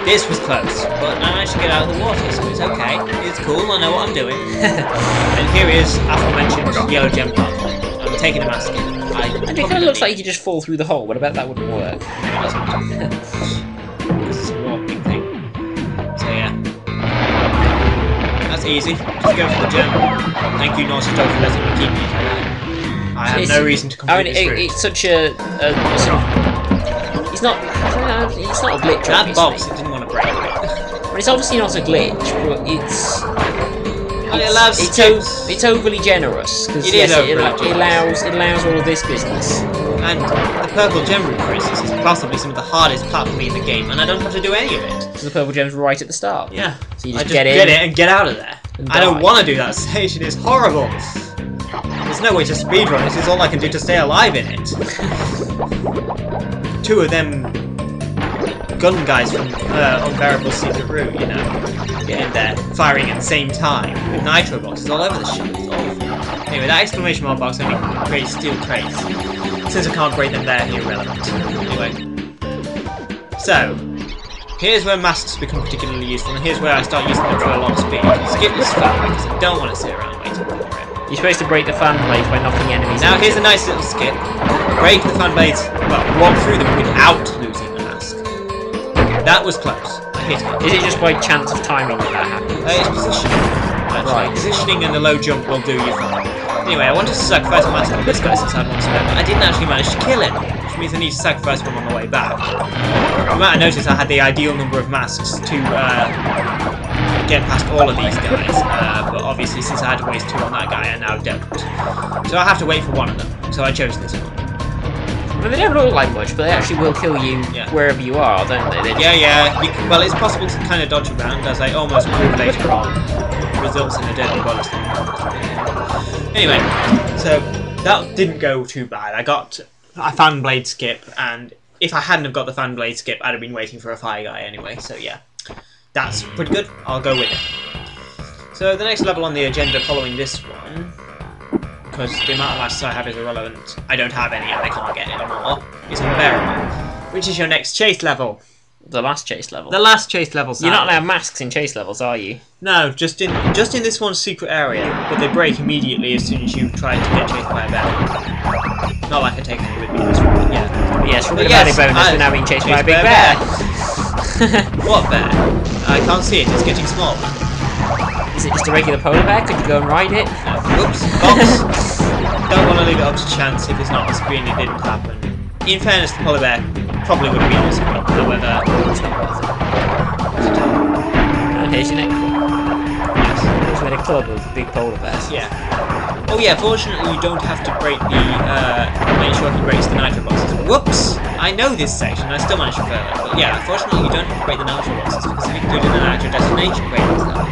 This was close, but I managed to get out of the water, so it's okay. It's cool, I know what I'm doing. And here is aforementioned yellow gem platform. I'm taking a mask in. And it kind of looks like you just fall through the hole, but I bet that wouldn't work. This is a warping thing. So yeah. That's easy. Just go for the gem. Thank you, Naughty Dog, for letting me keep it like that. I have no reason to complete this route. It's such a sort of... It's not a glitch, that box, it didn't want to break it. But it's obviously not a glitch, but it's... Well, it allows it's overly generous, because it allows all of this business. And the purple gem route, for instance, is possibly some of the hardest platforming in the game, and I don't have to do any of it. So the purple gem's right at the start. Yeah. So you just get it and get out of there. I don't want to do that stage, it is horrible. There's no way to speedrun, this is all I can do to stay alive in it. Two of them gun guys from Unbearable Secret Route, you know, getting there, firing at the same time, with nitro boxes all over the ship. It's awful. Anyway, that exclamation mark box only creates steel crates. Since I can't break them, they're irrelevant. Anyway. So, here's where masks become particularly useful, and here's where I start using them for a lot of speed. Skip this fan because I don't want to sit around waiting for it. You're supposed to break the fan blades by knocking enemies. Now here's a nice little skip. Break the fan blades, well, walk through them without losing the mask. That was close. I hit it. Is it just by chance of timing that happens? It's positioning. Right. Positioning and the low jump will do you fine. Anyway, I wanted to sacrifice a mask on this guy since I had one spare, but I didn't actually manage to kill him, which means I need to sacrifice one on the way back. You might have noticed I had the ideal number of masks to get past all of these guys, but obviously since I had to waste two on that guy, I now don't. So I have to wait for one of them, so I chose this one. Well, they don't look like much, but they actually will kill you wherever you are, don't they? Well, it's possible to kind of dodge around, as I almost proved later on. Results in a deadly bonus. Anyway, so that didn't go too bad. I fan blade skip, and if I hadn't have got the fan blade skip, I'd have been waiting for a fire guy anyway, so yeah. That's pretty good. I'll go with it. So the next level on the agenda following this one, because the amount of masks I have is irrelevant, I don't have any and I can't get any more, is Unbearable, which is your next chase level. The last chase level? The last chase level, You're not allowed masks in chase levels, are you? No, just in this one secret area, but they break immediately as soon as you try to get chased by a bear. Not like I take any with me in this one, but yeah. But yes, from the bonus, we're now being chased by a big bear. What bear? I can't see it, it's getting small. Is it just a regular polar bear? Could you go and ride it? No. Whoops, box. Don't want to leave it up to chance if it's not on screen, it didn't happen. In fairness, the polar bear probably would have been on screen, however, it's not worth it. And here's your next one. Yes. Here's where the club of big polar bears. Yeah. Oh yeah, fortunately you don't have to break the, make sure he breaks the nitro boxes. Whoops! I know this section, I still managed to fail it, but yeah, fortunately you don't have to break the nitro boxes, because if you included the nitro destination break stuff,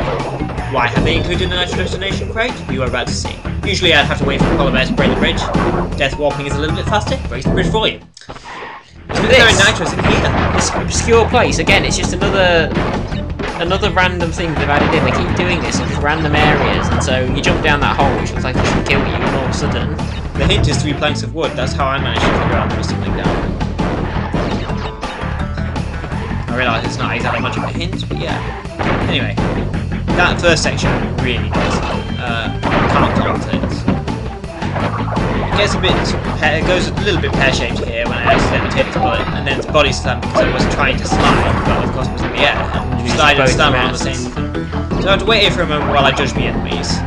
Why have they included a nitro detonation crate? You are about to see. Usually I'd have to wait for the polar bear to break the bridge. Death warping is a little bit faster, breaks the bridge for you. There are nitros in here. This obscure place, again, it's just another random thing they've added in. They keep doing this in random areas, and so you jump down that hole, which looks like it should kill you, and all of a sudden... The hint is 3 planks of wood. That's how I managed to figure out there was something down there. I realise it's not exactly much of a hint, but yeah. Anyway, that first section really does. Can't comment it. It gets a bit, it goes a little bit pear-shaped here when I accidentally hit its bullet, and then its body slammed because I was trying to slide, but of course it was in the air. And you slide and slam on the same. So I have to wait here for a moment while I judge the enemies.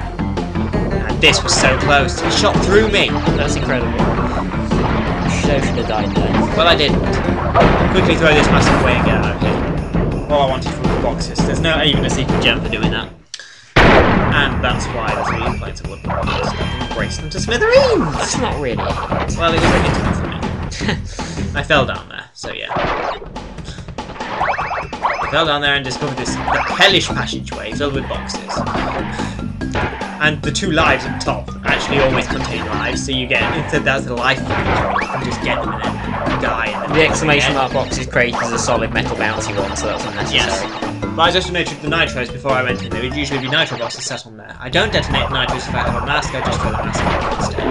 And this was so close. He shot through me. That's incredible. Should have died then. Well, I didn't. Quickly throw this massive away and get out of here. All I wanted from the boxes. There's no even a secret gem for doing that. And that's why the 3 plates of wood embraced them to smithereens! That's not really it. Well, it was a hint enough for me. I fell down there, so yeah. I fell down there and discovered this hellish passageway filled with boxes. And the 2 lives at the top actually always contain lives, so you get, instead that's a life point, you can just get them and then die. And then the exclamation mark box is created as a solid metal bouncy one, so that's unnecessary. Yes. But I just detonated the nitros before I went in. There would usually be nitro boxes set on there. I don't detonate the nitros if I have a mask, I just throw the mask on instead.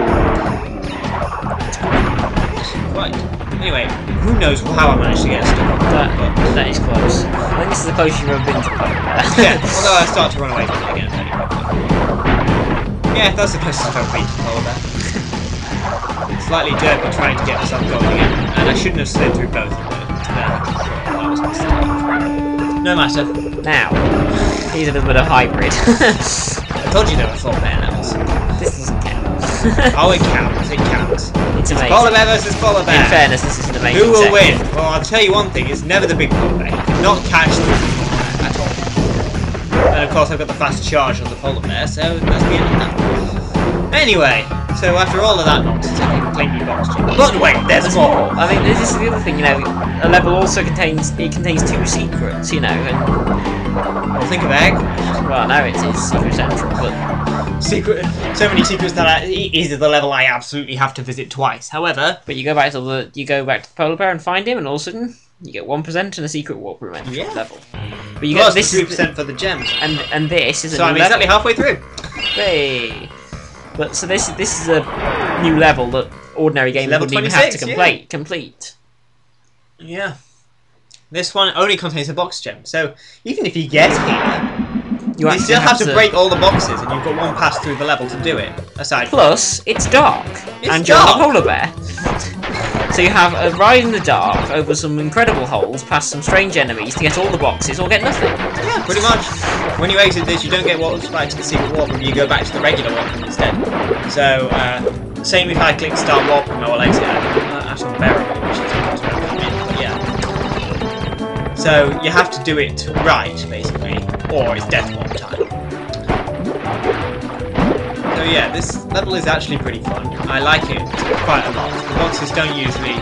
Right. Anyway, who knows how I managed to get stuck on that, but that is close. I think this is the closest you've ever been to polar bear. Yeah, although I start to run away from it again fairly quickly. Yeah, that's the closest I've ever been to polar bear. Slightly derpy trying to get myself going again, and I shouldn't have slid through both of them. That was a mistake. No matter. Now, here's a little bit of hybrid. I told you there were 4 bear levels. This doesn't count. Oh, it counts. It counts. It's amazing. Polar bear versus polar bear. In fairness, this is an amazing Who will section. win? Well, I'll tell you one thing. It's never the big polar bear. You cannot catch the big polar bear at all. And of course, I've got the fast charge on the polar bear, so that's the end of that. Anyway, so after all of that nonsense, I can claim you box gem. But wait, there's more. I mean, this is the other thing, you know, a level also contains 2 secrets, you know, and... Well, think of egg. Well, no, it is Secret Central, but... So many secrets that is the level I absolutely have to visit twice. However... But you go back to the polar bear and find him, and all of a sudden, you get 1% and a secret warp room entry level. But you plus get this 3% for the gems. And this is a so new I'm exactly halfway through. Hey. But so this is a new level that ordinary gamers wouldn't even have to complete. Yeah. This one only contains a box gem, so even if you get here, you still have to break all the boxes, and you've got 1 pass through the level to do it. Aside plus, it's dark, and you're a polar bear. So you have a ride in the dark over some incredible holes, past some strange enemies to get all the boxes, or get nothing. Yeah, pretty much. When you exit this, you don't get warped back to the secret warp room, you go back to the regular warp room instead. So, same if I click start warp room, I will exit actual bear room, which is yeah. So, you have to do it right, basically, or it's death warp time. So yeah, this level is actually pretty fun. I like it quite a lot. The boxes don't usually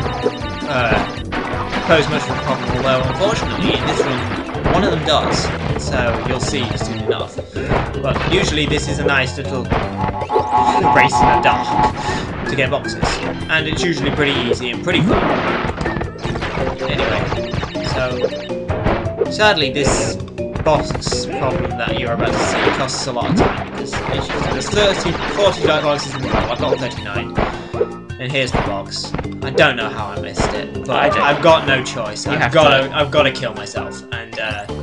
pose much of a problem, although unfortunately in this run one of them does, so you'll see soon enough. But usually this is a nice little race in the dark to get boxes, and it's usually pretty easy and pretty fun. Anyway, so sadly this box problem that you're about to see costs a lot of time, because there's 40 boxes in the level. I've got 39. And here's the box. I don't know how I missed it, but I've got no choice. I've got to kill myself and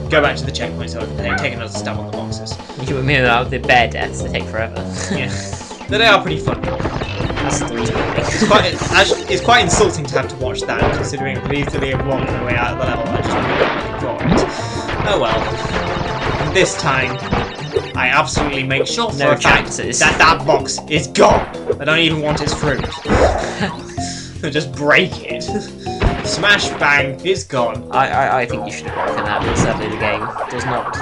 go back to the checkpoint so I can take another stab on the boxes. You would mean that the bear deaths they take forever. Yeah, but they are pretty fun. That's the reason. It's quite insulting to have to watch that, considering I easily have walked my way out of the level. I just really got looking for it. Oh well. And this time, I absolutely make sure for a fact that box is gone. I don't even want its fruit. Just break it. Smash bang, it's gone. I think you should have broken that, but sadly the game does not.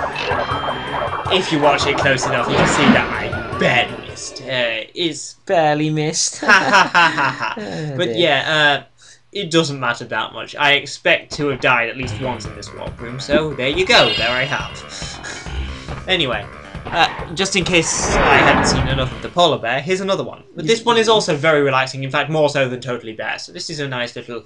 If you watch it close enough, you can see that I barely missed. It's barely missed. But yeah, it doesn't matter that much. I expect to have died at least once in this warp room, so there you go. There I have. Anyway. Just in case I hadn't seen enough of the polar bear, here's another one. But this one is also very relaxing, in fact more so than Totally Bear, so this is a nice little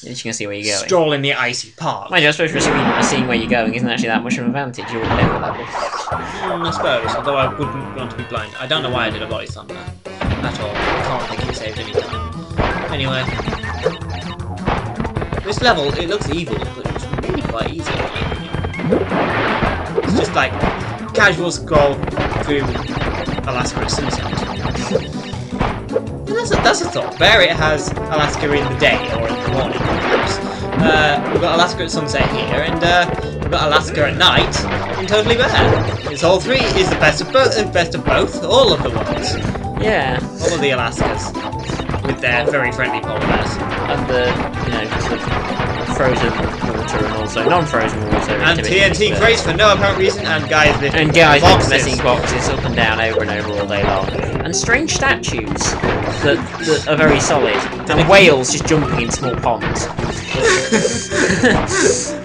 you can see where you're going. Stroll in the icy park. Mind you, I suppose for seeing where you're going isn't actually that much of an advantage. You're already over level. I suppose, although I wouldn't want to be blind. I don't know why I did a body slam there at all. I can't think it saved any time. Anyway. This level, it looks evil, but it's really quite easy. It's just like casual scroll through Alaska at sunset. That's a thought. Bear it has Alaska in the day or in the morning, perhaps. We've got Alaska at sunset here, and we've got Alaska at night in Totally Bear. It's all three. Is the best of both. All of the worlds. Yeah. All of the Alaskas with their very friendly polar bears. And the sort of frozen water and also non-frozen water. And TNT crates for no apparent reason. And guys lifting boxes. Boxes up and down over and over all day long. And strange statues that are very solid. And whales just jumping in small ponds.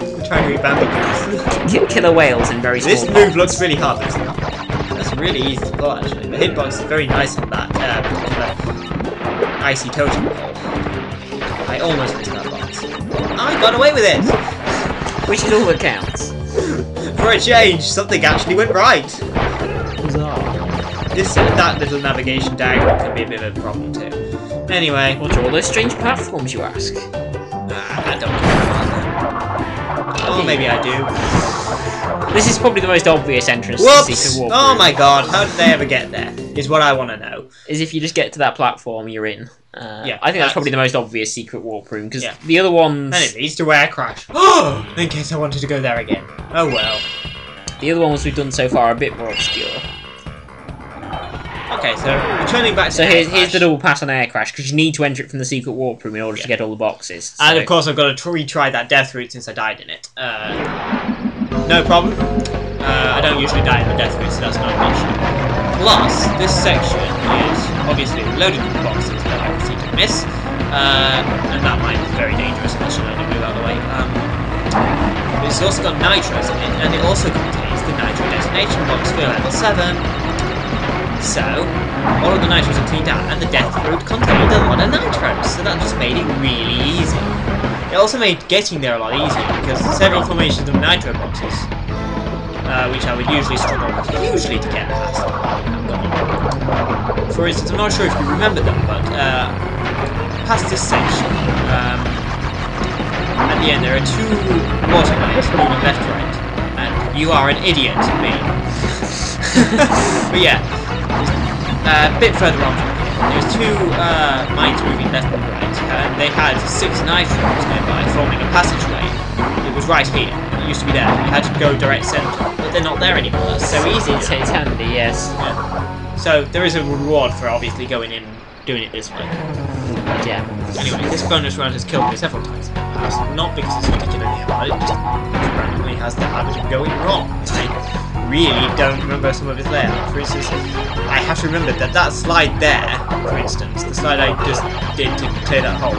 We're trying to eat Bambicoots. Killer whales in very small ponds. This move looks really hard. That's really easy to pull actually. The hitbox is very nice on that particular icy totem pole. I almost missed that box. I got away with it! Which is all that counts. For a change, something actually went right. Bizarre. That little navigation diagram can be a bit of a problem too. Anyway. What are all those strange platforms, you ask? I don't know. Or maybe I do. This is probably the most obvious entrance to the secret warp room. Oh my god, how did they ever get there? Is what I want to know. Is if you just get to that platform, you're in. Yeah, I think that's probably the most obvious secret warp room, because yeah. the other ones... And it leads to where I crash. Oh! In case I wanted to go there again. Oh well. The other ones we've done so far are a bit more obscure. Okay, so returning back to so here's the double pass on air crash, because you need to enter it from the secret warp room in order to get all the boxes. So. And of course I've got to retry that death route since I died in it. No problem. I don't usually die in the death route, so that's not an issue. Plus, this section is obviously loaded with boxes that I proceed to miss. And that might be very dangerous unless you know to move out of the way. It's also got nitros in it, and it also contains the nitro detonation box for level 7. So, all of the nitros are cleaned out, and the death route contained a lot of nitros, so that just made it really easy. It also made getting there a lot easier, because several formations of nitro boxes, which I would usually struggle hugely to get past, have gone. For instance, I'm not sure if you remember them, but past this section, at the end there are 2 water knights moving left to right, and you are an idiot, me. But yeah. A bit further on from here, there's 2 mines moving left and right, and they had 6 nitros nearby, forming a passageway. It was right here. It used to be there. You had to go direct centre, but they're not there anymore. That's so easy. It's handy, yes. Yeah. So there is a reward for obviously going in, doing it this way. Yeah. Anyway, this bonus round has killed me several times in the past, not because it's particularly hard, it just randomly has the habit of going wrong. I really don't remember some of its layout. For instance, I have to remember that slide there, for instance, the slide I just did to clear that hole,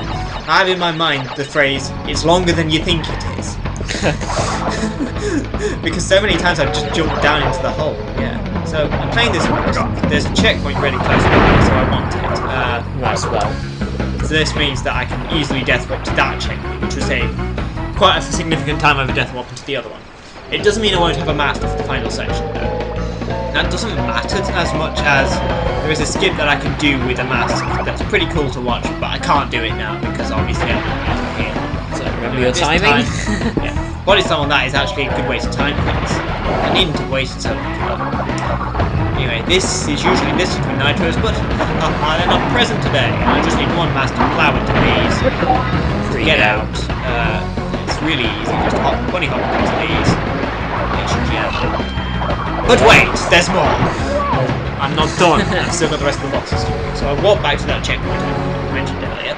I have in my mind the phrase, "It's longer than you think it is." Because so many times I've just jumped down into the hole, yeah. So, I'm playing this first. There's a checkpoint really close by, so I want it. As well. So this means that I can easily death warp to that checkpoint, which will save quite a significant time over death warping to the other one. It doesn't mean I won't have a master for the final section, though. That doesn't matter as much as there is a skip that I can do with a master that's pretty cool to watch, but I can't do it now because obviously I'm not here. So remember your timing? Yeah. Body slam on that is actually a good waste of time things. I needn't have wasted so much of that. Anyway, this is usually listed with nitros, but they're not present today. I just need one master to plow into these to get out. It's really easy, just bunny hop across these. But wait, there's more! I'm not done, I've still got the rest of the boxes to do. So I walk back to that checkpoint I mentioned earlier.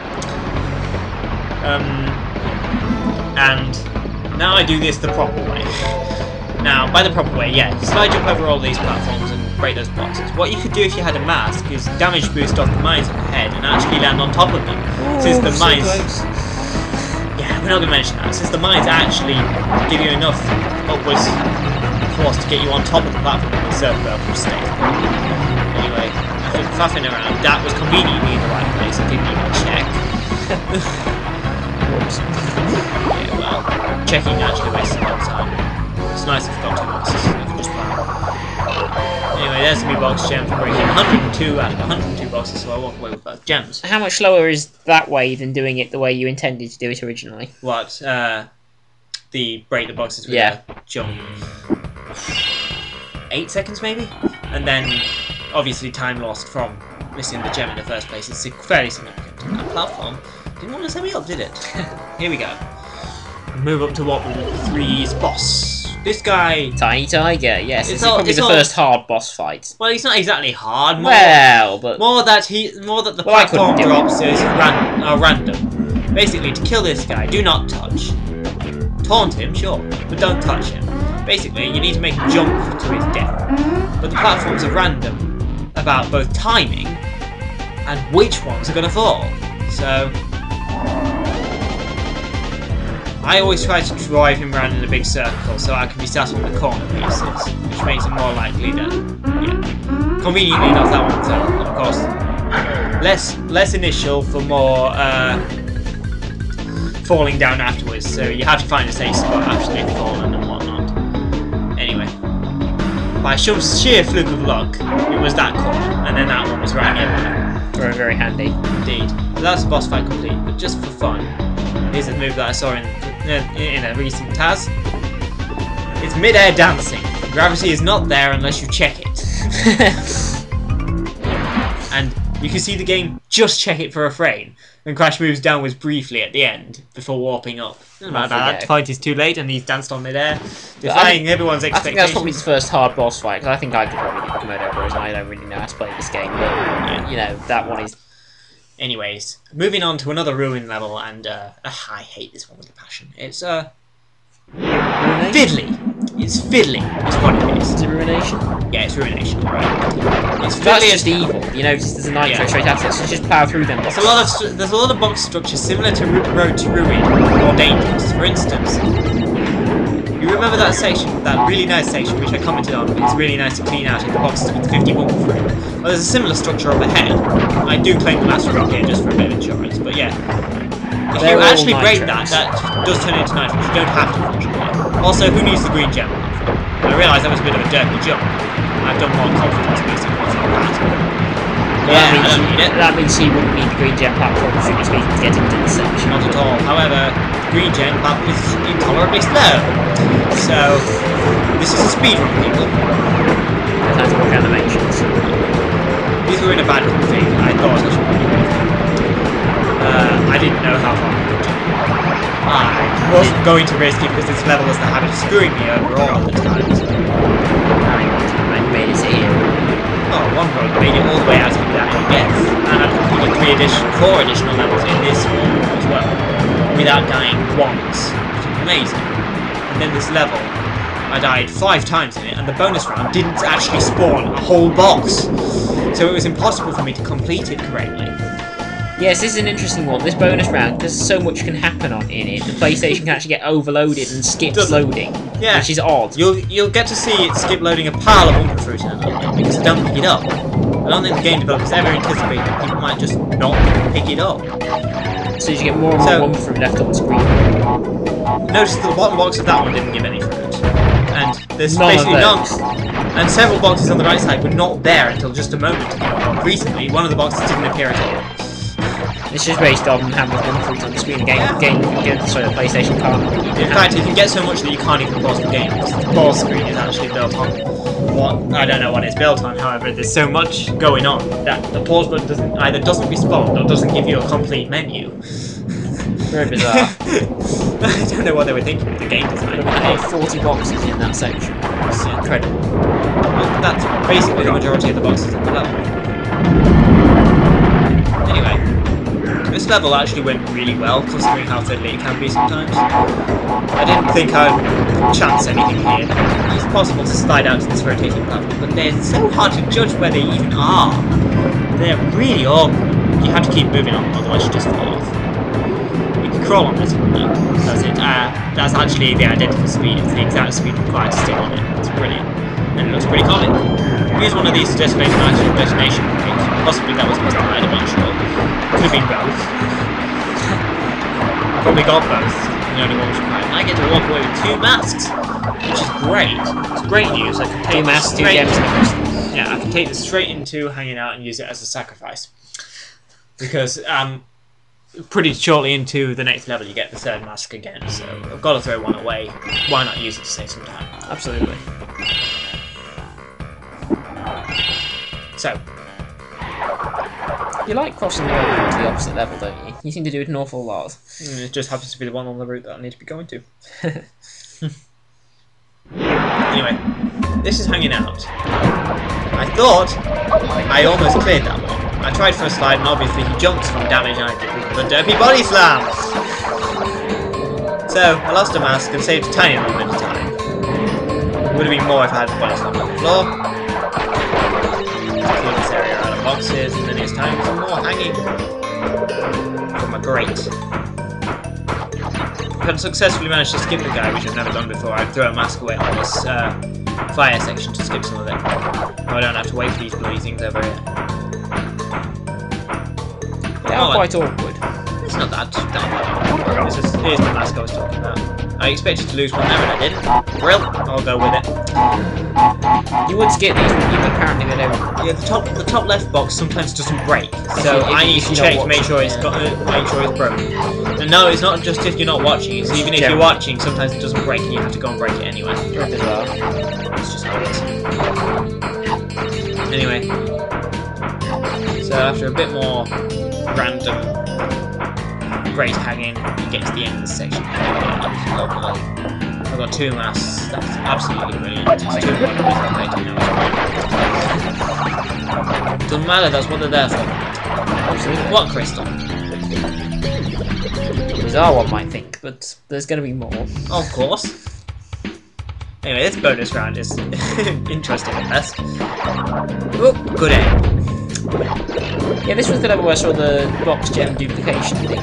And now I do this the proper way. Now, by the proper way, yeah, slide jump over all these platforms and break those boxes. What you could do if you had a mask is damage boost off the mines up ahead and actually land on top of them. Ooh, since the mines... So yeah, we're not going to mention that. Since the mines actually give you enough upwards force to get you on top of the platform in the circle which stays. Anyway, after faffing around, that was conveniently in the right place. I didn't even check. Yeah, well, checking actually wastes a lot of time. It's nice if you've got 2 boxes. You can just plan. Anyway, there's the new box gem for breaking 102 out of 102 boxes, so I walk away with both gems. How much slower is that way than doing it the way you intended to do it originally? What? The break the boxes with a jump. 8 seconds maybe? And then, obviously, time lost from missing the gem in the first place is fairly significant. That platform didn't want to set me up, did it? Here we go. Move up to what we 3's boss. This guy... Tiny Tiger, yes. This is probably the first hard boss fight. Well, he's not exactly hard. But... More that the platform drops is random. Basically, to kill this guy, do not touch. Taunt him, sure, but don't touch him. Basically, you need to make him jump to his death. But the platforms are random about both timing and which ones are going to fall. So... I always try to drive him around in a big circle so I can be sat on the corner pieces, which makes it more likely that, conveniently enough that one fell, of course. Less initial for more falling down afterwards, so you have to find a safe spot after they've fallen and whatnot. Anyway, by sheer fluke of luck, it was that corner, and then that one was right near. Very, very handy. Indeed. So that's the boss fight complete, but just for fun, here's a move that I saw in a recent Taz. It's mid-air dancing. Gravity is not there unless you check it. And you can see the game just check it for a frame, and Crash moves downwards briefly at the end before warping up. That point is too late, and he's danced on mid-air, defying everyone's expectations. I think that's probably his first hard boss fight, because I think I could probably get Komodo Bros, and I don't really know how to play this game, but, you know, that one is... Anyways, moving on to another ruin level, and I hate this one with a passion. It's fiddly. It's fiddly, is what it is. Is it Ruination? Yeah, it's Ruination, right. It's fiddly. That's just evil. You know, just there's a nitro straight after it, so just plough through them. There's a lot of box structures similar to Road to Ruin, or Dangerous. For instance, you remember that section, that really nice section, which I commented on, it's really nice to clean out in the boxes with 51 through. Well, there's a similar structure up ahead. I do claim the master rock here just for a bit of insurance, but yeah. If you actually break that does turn into nitrous. You don't have to, fortunately. Also, who needs the green gem? I realise that was a bit of a dirty jump. I've done more confidence boosting ones than that. That means she wouldn't need the green gem platform, strictly speaking, to get into this section. Not at all. However, the green gem platform is intolerably slow. So, this is a speedrun, people. There's nice little animations. These were in a bad config. I thought I should probably make them. I didn't know how far I could jump. I wasn't going to risk it because this level has the habit of screwing me over all the time. So. Made it here. Oh, one road made it all the way out here without any deaths. And I've completed 4 additional levels in this one as well, without dying once, which is amazing. And then this level, I died 5 times in it, and the bonus round didn't actually spawn a whole box. So it was impossible for me to complete it correctly. Yes, this is an interesting one. This bonus round, because so much can happen in it, the PlayStation can actually get overloaded and skips loading, which is odd. You'll get to see it skip loading a pile of Umpa Fruit in a little bit, because they don't pick it up. I don't think the game developers ever anticipated that people might just not pick it up. So you get more and more Umpa Fruit left on the screen. Notice that the bottom box of that one didn't give any fruit. And there's basically none. And several boxes on the right side were not there until just a moment ago. Recently, one of the boxes didn't appear at all. It's just based on how much fruit on the screen. So the PlayStation can't. In fact, you can get so much that you can't even pause the game. The pause screen is actually built on I don't know what it's built on. However, there's so much going on that the pause button doesn't respond or doesn't give you a complete menu. Very bizarre. I don't know what they were thinking with the game design. There are 40 boxes in that section. It's incredible. Well, that's basically the majority of the boxes in the level. Anyway. This level actually went really well, considering how fiddly it can be sometimes. I didn't think I'd chance anything here. It's possible to slide out to this rotating platform, but they're so hard to judge where they even are. They're really awkward. You have to keep moving on, otherwise you just fall off. You can can crawl on this one now. That's actually the identical speed. It's the exact speed required to stick on it. It's brilliant. And it looks pretty common. Use one of these to detonate an actual detonation point. Possibly that was justified, I'm not sure. Could have been both. I probably got both. The only one was required. And I get to walk away with 2 masks, which is great. It's great news. I can take 2 masks, 2 gems, and a crystal. Yeah, I can take this straight into hanging out and use it as a sacrifice. Because pretty shortly into the next level you get the 3rd mask again, so I've got to throw one away. Why not use it to save some time? Absolutely. So, you like crossing the road to the opposite level, don't you? You seem to do it an awful lot. It just happens to be the one on the route that I need to be going to. Anyway, this is hanging out. I thought I almost cleared that one. I tried for a slide and obviously he jumps from damage and I did the derpy body slam! So, I lost a mask and saved a tiny little bit of time. It would have been more if I had the body slam on the floor. Clear this area out of boxes and then it's time for more hanging from a grate. If I'd successfully managed to skip the guy, which I've never done before, I'd throw a mask away on this fire section to skip some of it. So I don't have to wait for these bloody things over here. They are quite awkward. It's not that bad. Here's the mask I was talking about. I expected to lose one there and I didn't. Brill, I'll go with it. You would skip these, but apparently they don't. Yeah, the top left box sometimes doesn't break, so I need to check to make sure it's broken. And no, it's not just if you're not watching. It's even if you're watching, sometimes it doesn't break and you have to go and break it anyway. It's just how it is. Anyway, so after a bit more random great hanging, you get to the end of this section. I've got 2 masks, that's absolutely brilliant. It's 2 monitors I'll take now. Doesn't matter, that's what they're there for. Absolutely. What crystal? Bizarre one might think, but there's going to be more. Of course. Anyway, this bonus round is interesting at best. Oh, good aim. Yeah, this was the level where I saw the box gem duplication thing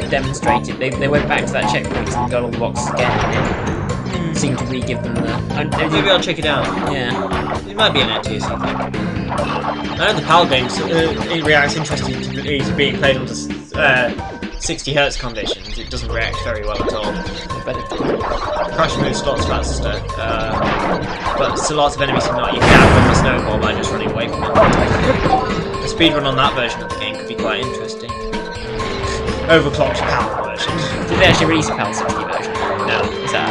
demonstrated. They went back to that checkpoint and got all the boxes again and it seemed to re-give them the... Maybe I'll check it out. Yeah. It might be an NTSC thing. I know the PAL games it reacts interestingly to being played under 60Hz conditions. It doesn't react very well at all. I bet it did. Crash moves lots faster, but still lots of enemies cannot. You can outrun the snowball by just running away from it. The speedrun on that version of the game could be quite interesting. Overclocked PAL version. Did they actually release a PAL 60 version? No. Is that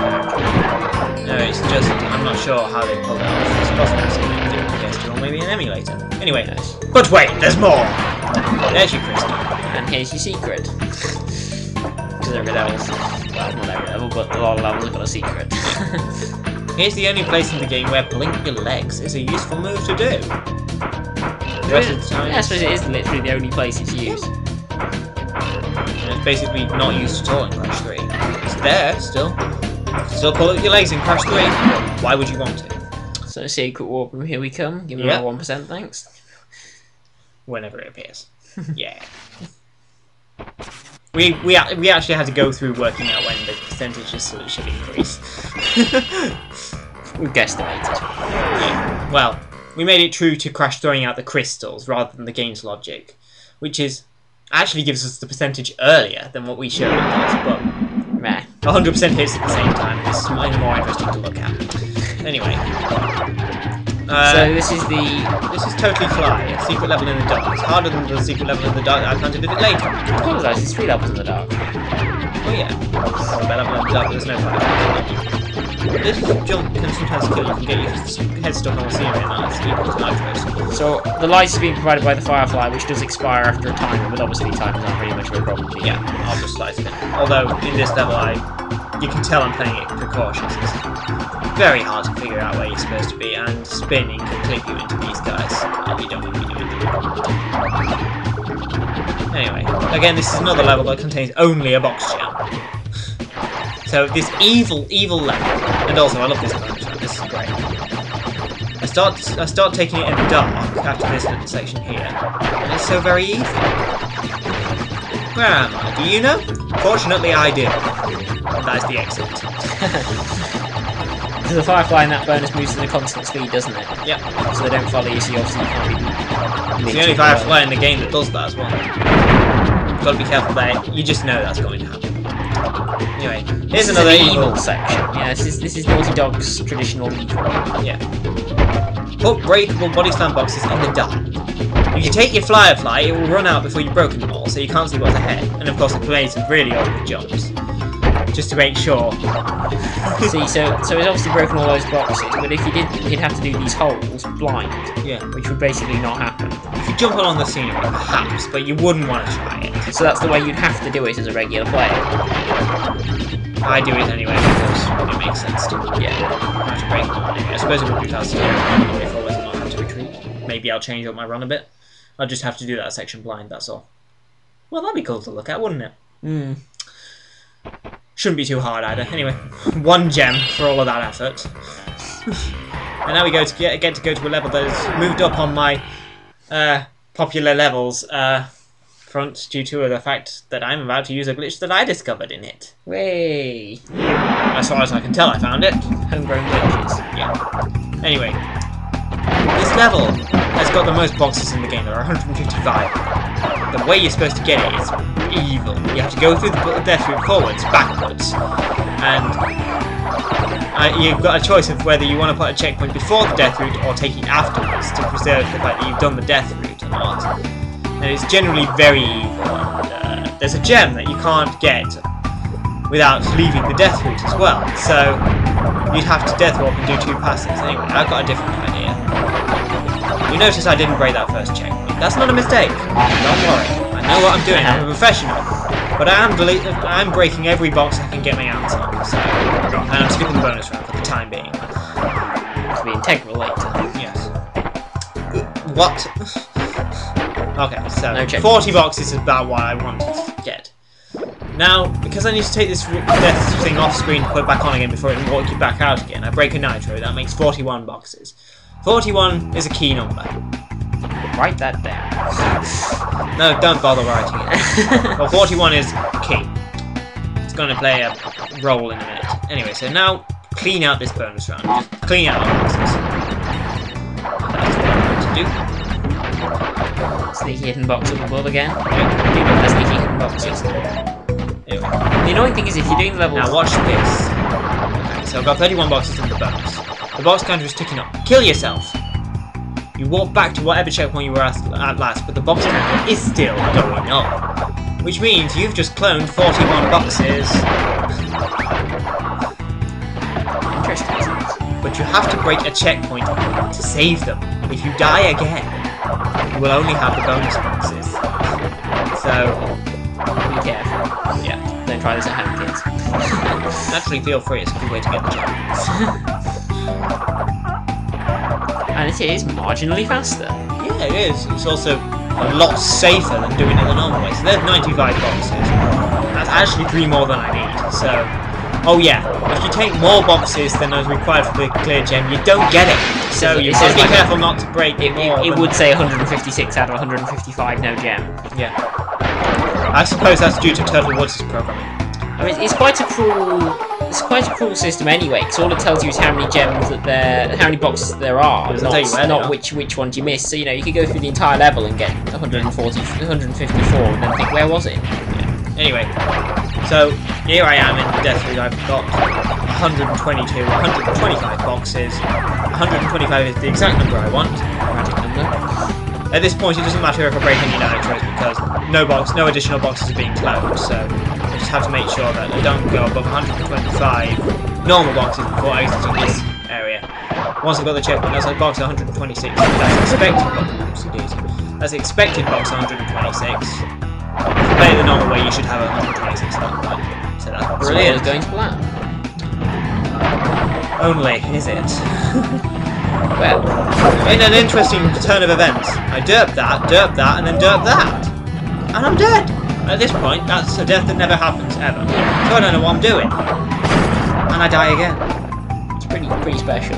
no, it's just, I'm not sure how they pulled it off. It's possible something to do with the gesture or maybe an emulator. Anyway, but wait, there's more! There's your crystal. And here's your secret. Because every level's, well, not every level, but a lot of levels have got a secret. Here's the only place in the game where blink your legs is a useful move to do. The rest of the time... Yeah, I suppose it is literally the only place it's used. And it's basically not used at all in Crash 3. It's there, still. Still pull up your legs in Crash 3. Why would you want to? So secret warp room, here we come. Give me our 1%, thanks. Whenever it appears. Yeah. We actually had to go through working out when the percentages should increase. We've guesstimated. Yeah. Well, we made it true to Crash throwing out the crystals rather than the game's logic, which actually gives us the percentage earlier than what we showed it does, but 100% hits at the same time. It's more interesting to look at. Anyway. So this is totally fly. A secret level in the dark. It's harder than the secret level in the dark that I plan to visit later. I apologise, it's 3 levels in the dark. Oh yeah. Oh, that level in the dark, there's no fire. This jump can sometimes kill you. You can get your head stuck on the scenery and that's equal to nitrous. So the light is being provided by the Firefly, which does expire after a timer, but obviously timers aren't really much of a problem to you. Yeah, I'll just slice it. Although in this level you can tell I'm playing it precautious. It's very hard to figure out where you're supposed to be, and spinning can clip you into these guys. And you don't want to be doing that. Anyway, again, this is another level that contains only a box jam. So this evil level, and also I love this bonus round. This is great. I start taking it in the dark after this little section here, and it's so very easy. Where am I? Do you know? Fortunately, I do. That's the exit. Because the Firefly in that bonus moves at a constant speed, doesn't it? Yep. So they don't follow you, so you obviously can't be... It's the only Firefly in the game that does that as well. You've got to be careful there. You just know that's going to happen. Anyway, here's another evil section. Yeah, this is Naughty Dog's traditional evil. Yeah. Put breakable body slam boxes in the dark. If you take your Firefly, it will run out before you've broken them all, so you can't see what's ahead. And of course, it plays some really awkward jumps. Just to make sure. See, so it's obviously broken all those boxes, but if you didn't, he'd have to do these holes blind. Yeah. Which would basically not happen. You could jump along the scenery, perhaps, but you wouldn't want to try it. So that's the way you'd have to do it as a regular player. I do it anyway because it makes sense to. Yeah. I have to break them anyway. I suppose it would be faster if I was not have to retreat. Maybe I'll change up my run a bit. I'll just have to do that section blind, that's all. Well, that'd be cool to look at, wouldn't it? Hmm. Shouldn't be too hard either. Anyway, 1 gem for all of that effort. And now we get to go to a level that has moved up on my popular levels front due to the fact that I'm about to use a glitch that I discovered in it. Way. As far as I can tell, I found it. Homegrown glitches. Yeah. Anyway, this level has got the most boxes in the game. There are 155. The way you're supposed to get it is evil. You have to go through the death route forwards, backwards, and you've got a choice of whether you want to put a checkpoint before the death route or take it afterwards to preserve the fact that you've done the death route or not. And it's generally very evil. And, there's a gem that you can't get without leaving the death route as well. So you'd have to death warp and do 2 passes. Anyway, I've got a different idea. You notice I didn't break that first checkpoint. That's not a mistake. Don't worry. I know what I'm doing. I'm a professional. But I'm breaking every box I can get my hands on. So, and I'm skipping the bonus round for the time being. To be integral later. Yes. What? Okay, so no 40 boxes is about what I wanted to get. Now, because I need to take this death thing off screen to put it back on again before it can walk you back out again, I break a nitro. That makes 41 boxes. 41 is a key number. Write that down. No, don't bother writing it. Well, 41 is key. It's going to play a role in a minute. Anyway, so now clean out this bonus round. Just clean out the boxes. That's what I'm going to do. Sneaky hidden box up above again. Yeah. Do the sneaky hidden boxes. Anyway. The annoying thing is if you're doing the levels... Now watch this. Okay, so I've got 31 boxes in the bonus. The box counter is ticking up. Kill yourself! You walk back to whatever checkpoint you were at last, but the box counter is still going up. Which means you've just cloned 41 boxes. Interesting, isn't it? But you have to break a checkpoint to save them. If you die again, you will only have the bonus boxes. So, be careful. Yeah. Don't try this at home, kids. Naturally, feel free. It's a good way to get the gem. And it is marginally faster. Yeah, it is. It's also a lot safer than doing it the normal way. So there's 95 boxes. That's actually 3 more than I need. So, oh yeah, if you take more boxes than is required for the clear gem, you don't get it. So you have to be careful not to break it. It would say 156 out of 155, no gem. Yeah. I suppose that's due to Turtle Woods' programming. I mean, it's quite a cruel system anyway, because all it tells you is how many gems that how many boxes there are, not which ones you missed. So you know you could go through the entire level and get 154, and then think, where was it? Yeah. Anyway, so here I am in the death route. I've got 122, 125 boxes. 125 is the exact number I want. Magic number. At this point, it doesn't matter if I break any nitros because no additional boxes are being closed. So I just have to make sure that I don't go above 125 normal boxes before exiting this area. Once I've got the checkpoint, that's like box 126. That's expected box. That's expected box 126. If you play it the normal way, you should have 126 at that point. So that's brilliant. So going to plan. Only, is it? Well, in an interesting turn of events, I derped that, and then derped that. And I'm dead! At this point, that's a death that never happens, ever. So I don't know what I'm doing. And I die again. It's pretty special.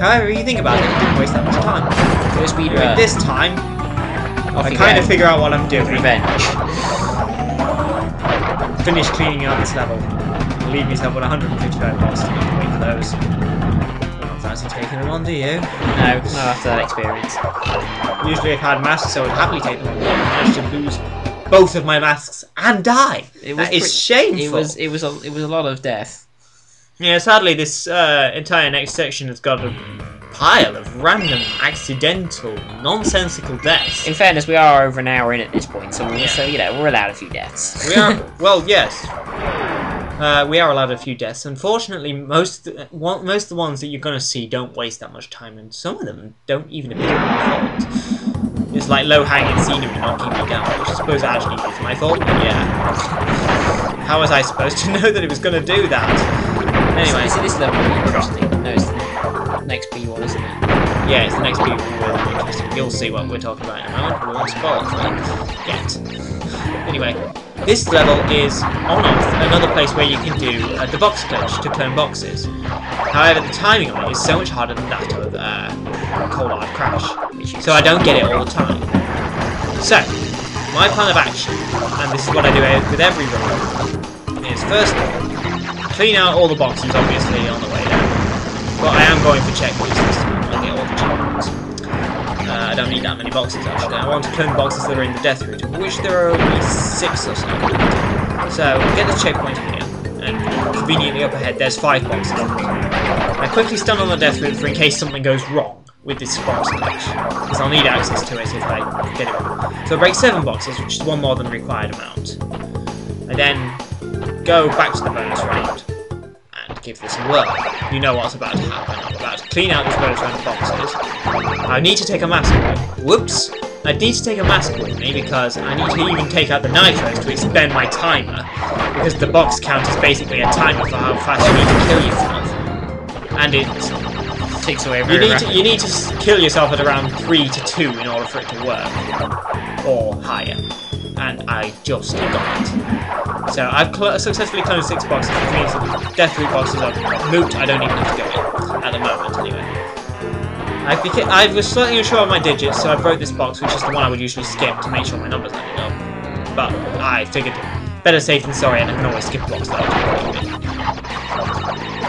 However you think about it, it didn't waste that much time. For a speedrun. This time, I kind of figure out what I'm doing. Revenge. finish cleaning out this level. Leave myself with 155 boxes to wait for those. Not fancy taking them on, do you? No, not after that experience. Usually if I had masks, I would happily take them on. I managed to lose both of my masks and die. That is shameful. It was a lot of death. Yeah, sadly this entire next section has got a pile of random, accidental, nonsensical deaths. In fairness, we are over an hour in at this point, so you know, we're allowed a few deaths. We are, well, yes. We are allowed a few deaths. Unfortunately, most of the ones that you're going to see don't waste that much time, and some of them don't even appear to be my fault. It's like low-hanging scenery knocking me down, which I suppose actually is my fault, but yeah. How was I supposed to know that it was going to do that? Anyway. So this level is interesting. No, it's the next B1, isn't it? Yeah, it's the next B1 really interesting. You'll see what we're talking about in a moment. We won't spoil it yet. Anyway, this level is on-off, another place where you can do the box glitch to turn boxes. However, the timing on it is so much harder than that of Cold Hard Crash, so I don't get it all the time. So, my plan of action, and this is what I do with every run, is first clean out all the boxes, obviously, on the way down. But I am going for checkpoints this time. I'll get all the checkpoints. I don't need that many boxes, actually. I want to clean the boxes that are in the death route, of which there are only 6 or so. So, get the checkpoint here, and conveniently up ahead, there's 5 boxes. I quickly stun on the death route for in case something goes wrong with this box glitch, because I'll need access to it if I get it wrong. So I break 7 boxes, which is 1 more than the required amount. I then go back to the bonus round and give this a whirl. You know what's about to happen. I'm about to clean out this bonus round of boxes. I need to take a mask with me. Whoops! I need to take a mask with me because I need to even take out the nitros to extend my timer, because the box count is basically a timer for how fast you need to kill yourself. And it takes away you need to kill yourself at around 3 to 2 in order for it to work. Or higher. And I just got it. So I've successfully cloned 6 boxes, which means that the death route boxes are moot. I don't even have to go in, at the moment anyway. I was slightly unsure of my digits, so I broke this box, which is the one I would usually skip to make sure my numbers ended up. But I figured better safe than sorry, and I can always skip a box that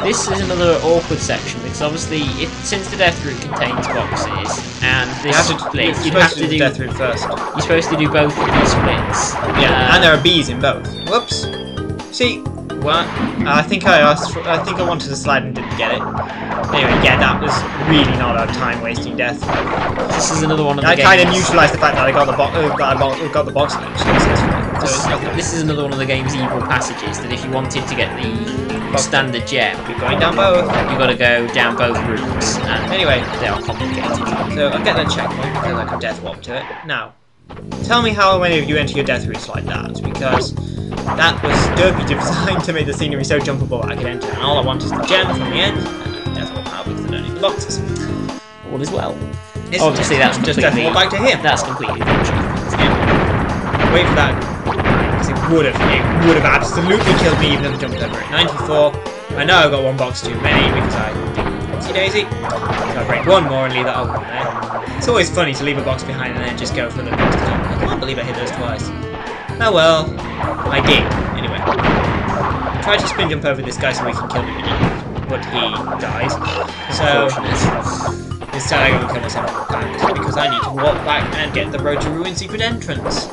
This is another awkward section, because obviously, since the death route contains boxes, and this split, you'd have to do the death route first. You're supposed to do both of these splits. Yeah, and there are B's in both. Whoops. See, what? I think I wanted to slide and didn't get it. Anyway, yeah, that was really not a time-wasting death. This is another one of the games. I kind of neutralised the fact that I got the box glitch. This is another one of the game's evil passages, that if you wanted to get the standard gem, you're going down both. You've got to go down both routes, and anyway, they are complicated. So I get that checkpoint because I can death warp to it. Now, tell me how many of you enter your death routes like that, because that was derpy designed to make the scenery so jumpable that I could enter, and all I want is the gem from the end, and I can death warp out because I don't need the boxes. All is well. Obviously, that's just death warp back to him. That's completely different. Yeah. Wait for that, because it would have absolutely killed me even if I jumped over it. 94. I know I got 1 box too many because I did daisy. So I break 1 more and leave that open there. It's always funny to leave a box behind and then just go for the box to jump. I can't believe I hit those twice. Oh well, I did. Anyway, I tried to spin jump over this guy so we can kill him, but he dies. So this time I go and kill myself on the plan because I need to walk back and get the Road to Ruin secret entrance,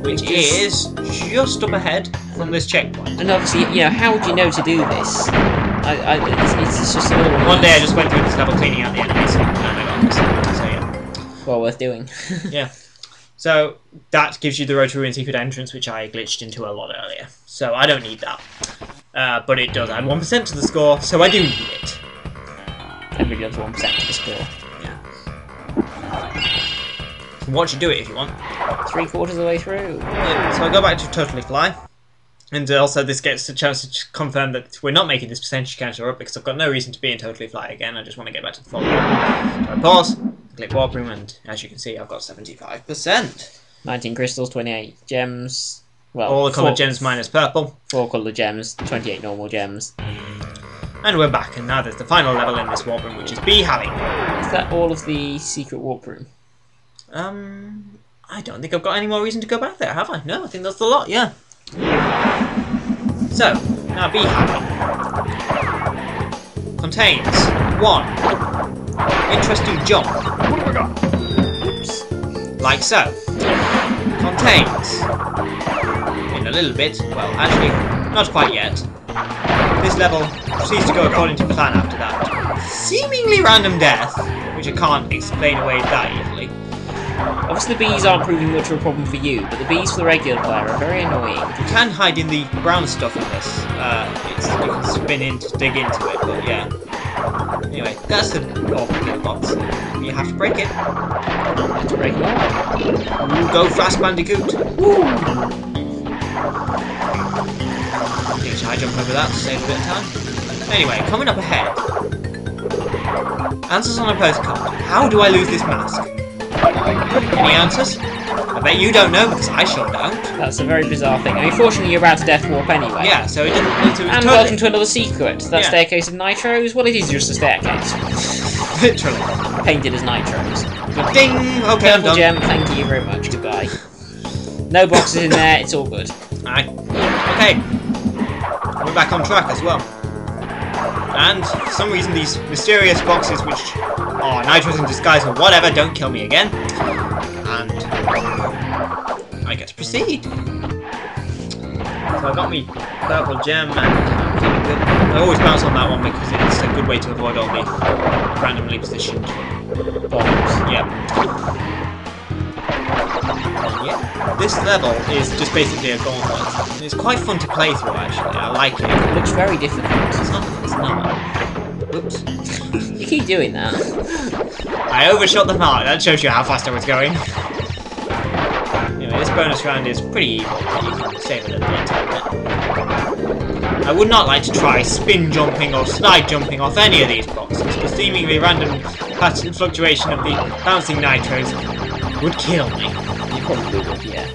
which is just up ahead from this checkpoint. And obviously, you know, how would you know to do this? It's just another one. One day I just went through this level cleaning out the enemies, and I got this. So yeah. Well worth doing. Yeah. So that gives you the Road to Ruin secret entrance, which I glitched into a lot earlier. So I don't need that. But it does add 1% to the score, so I do need it. Everybody does 1% to the score. Yeah. Watch you do it if you want. 3/4 of the way through. Yeah, so I go back to Totally Fly. And also this gets a chance to confirm that we're not making this percentage counter up because I've got no reason to be in Totally Fly again. I just want to get back to the following one. So I pause, click Warp Room, and as you can see I've got 75%. 19 crystals, 28 gems. Well, all the coloured gems minus purple. 4 coloured gems, 28 normal gems. And we're back, and now there's the final level in this Warp Room, which is Bee Having. Is that all of the secret Warp Room? I don't think I've got any more reason to go back there, have I? No, I think that's the lot, yeah. So, now be happy. Contains 1 interesting jump. What have I got? Oops. Like so. Contains, in a little bit, well actually, not quite yet, this level proceeds to go according to plan after that. Seemingly random death, which I can't explain away that easily. Obviously the bees aren't proving much of a problem for you, but the bees for the regular player are very annoying. You can hide in the brown stuff in this. You can spin in to dig into it, but yeah. Anyway, that's the awkward box. You have to break it. Let's break it up. Ooh, go Crash Bandicoot! Woo! I jump over that to save a bit of time. Anyway, coming up ahead. Answers on a postcard. How do I lose this mask? Any answers? I bet you don't know because I sure don't. That's a very bizarre thing. I mean, fortunately you're about to death warp anyway. Yeah, so it didn't. And welcome to another secret. That staircase of nitros? Well, it is just a staircase. Literally. Painted as nitros. Ding! Okay, I'm Purple done. gem, thank you very much. Goodbye. No boxes in there, it's all good. Aye. Okay. We're back on track as well. And for some reason these mysterious boxes which are nitros in disguise or whatever don't kill me again. And I get to proceed. So I got me purple gem and I'm feeling good. I always bounce on that one because it's a good way to avoid all the randomly positioned bombs. Yep. Yeah, this level is just basically a gauntlet. And it's quite fun to play through actually, I like it. It looks very difficult. It's not. Whoops. You keep doing that. I overshot the mark, that shows you how fast I was going. Anyway, this bonus round is pretty evil, but you can save it at the end of it. I would not like to try spin jumping or slide jumping off any of these boxes. The seemingly random fluctuation of the bouncing nitros would kill me. You probably would, yeah.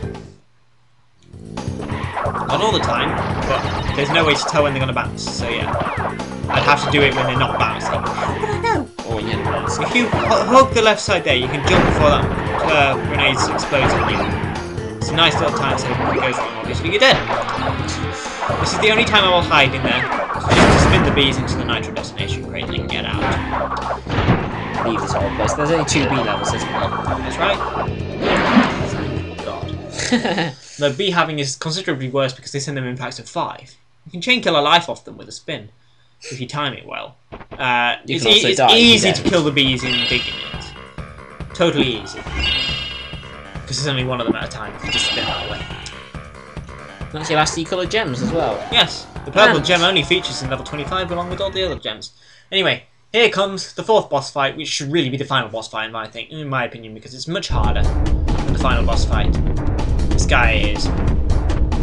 Not all the time, but there's no way to tell when they're going to bounce, so yeah. I'd have to do it when they're not bouncing. How would I know? Or when you're not bouncing. If you hug the left side there, you can jump before that grenade explodes on you. It's a nice little time so if it goes wrong, obviously you're dead. This is the only time I will hide in there. Just to spin the bees into the nitro destination crate and get out. Leave this whole place. There's only 2 B levels, isn't there? That's right. Thank God. The bee having is considerably worse because they send them in packs of 5. You can chain kill a life off them with a spin, if you time it well. It's easy to kill the bees in digging it. Totally easy. Because there's only one of them at a time if you just spin that way. That's your last coloured gems as well. Yes, the purple gem only features in level 25 along with all the other gems. Anyway, here comes the 4th boss fight, which should really be the final boss fight in my opinion, because it's much harder than the final boss fight. This guy is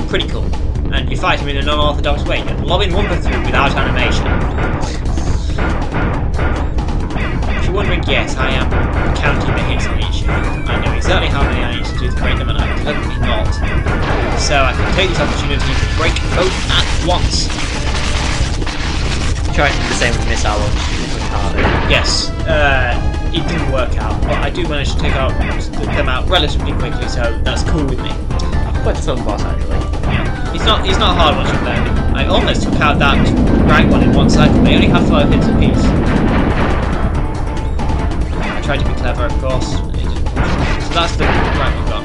pretty cool, and you fight him in an unorthodox way. You're lobbing Wumpa through without animation. If you're wondering, yes, I am counting the hits on each shield. I know exactly how many I need to do to break them, and I'm totally not. So I can take this opportunity to break both at once. Try to do the same with missile launch. Yes, it didn't work out, but I do manage to take them out relatively quickly, so that's cool with me. Quite a fun boss, actually. Yeah, he's not hard once you've learned him. I almost took out that rank one in one cycle. They only have 5 hits apiece. I tried to be clever, of course. So that's the rank we've got.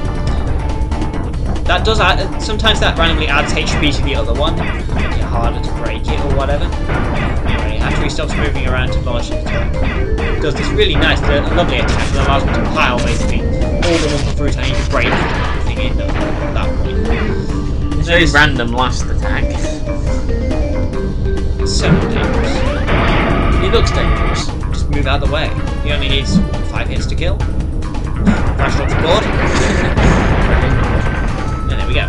That does add. Sometimes that randomly adds HP to the other one, making it harder to break it or whatever. Anyway, after he stops moving around to launch it, it does this really nice, lovely attack that allows me to pile basically all the Wumpa fruit I need to break the thing in at that point. It's very random last attack. So dangerous. He looks dangerous. Just move out of the way. He only needs 5 hits to kill. Crash off the board. And there we go.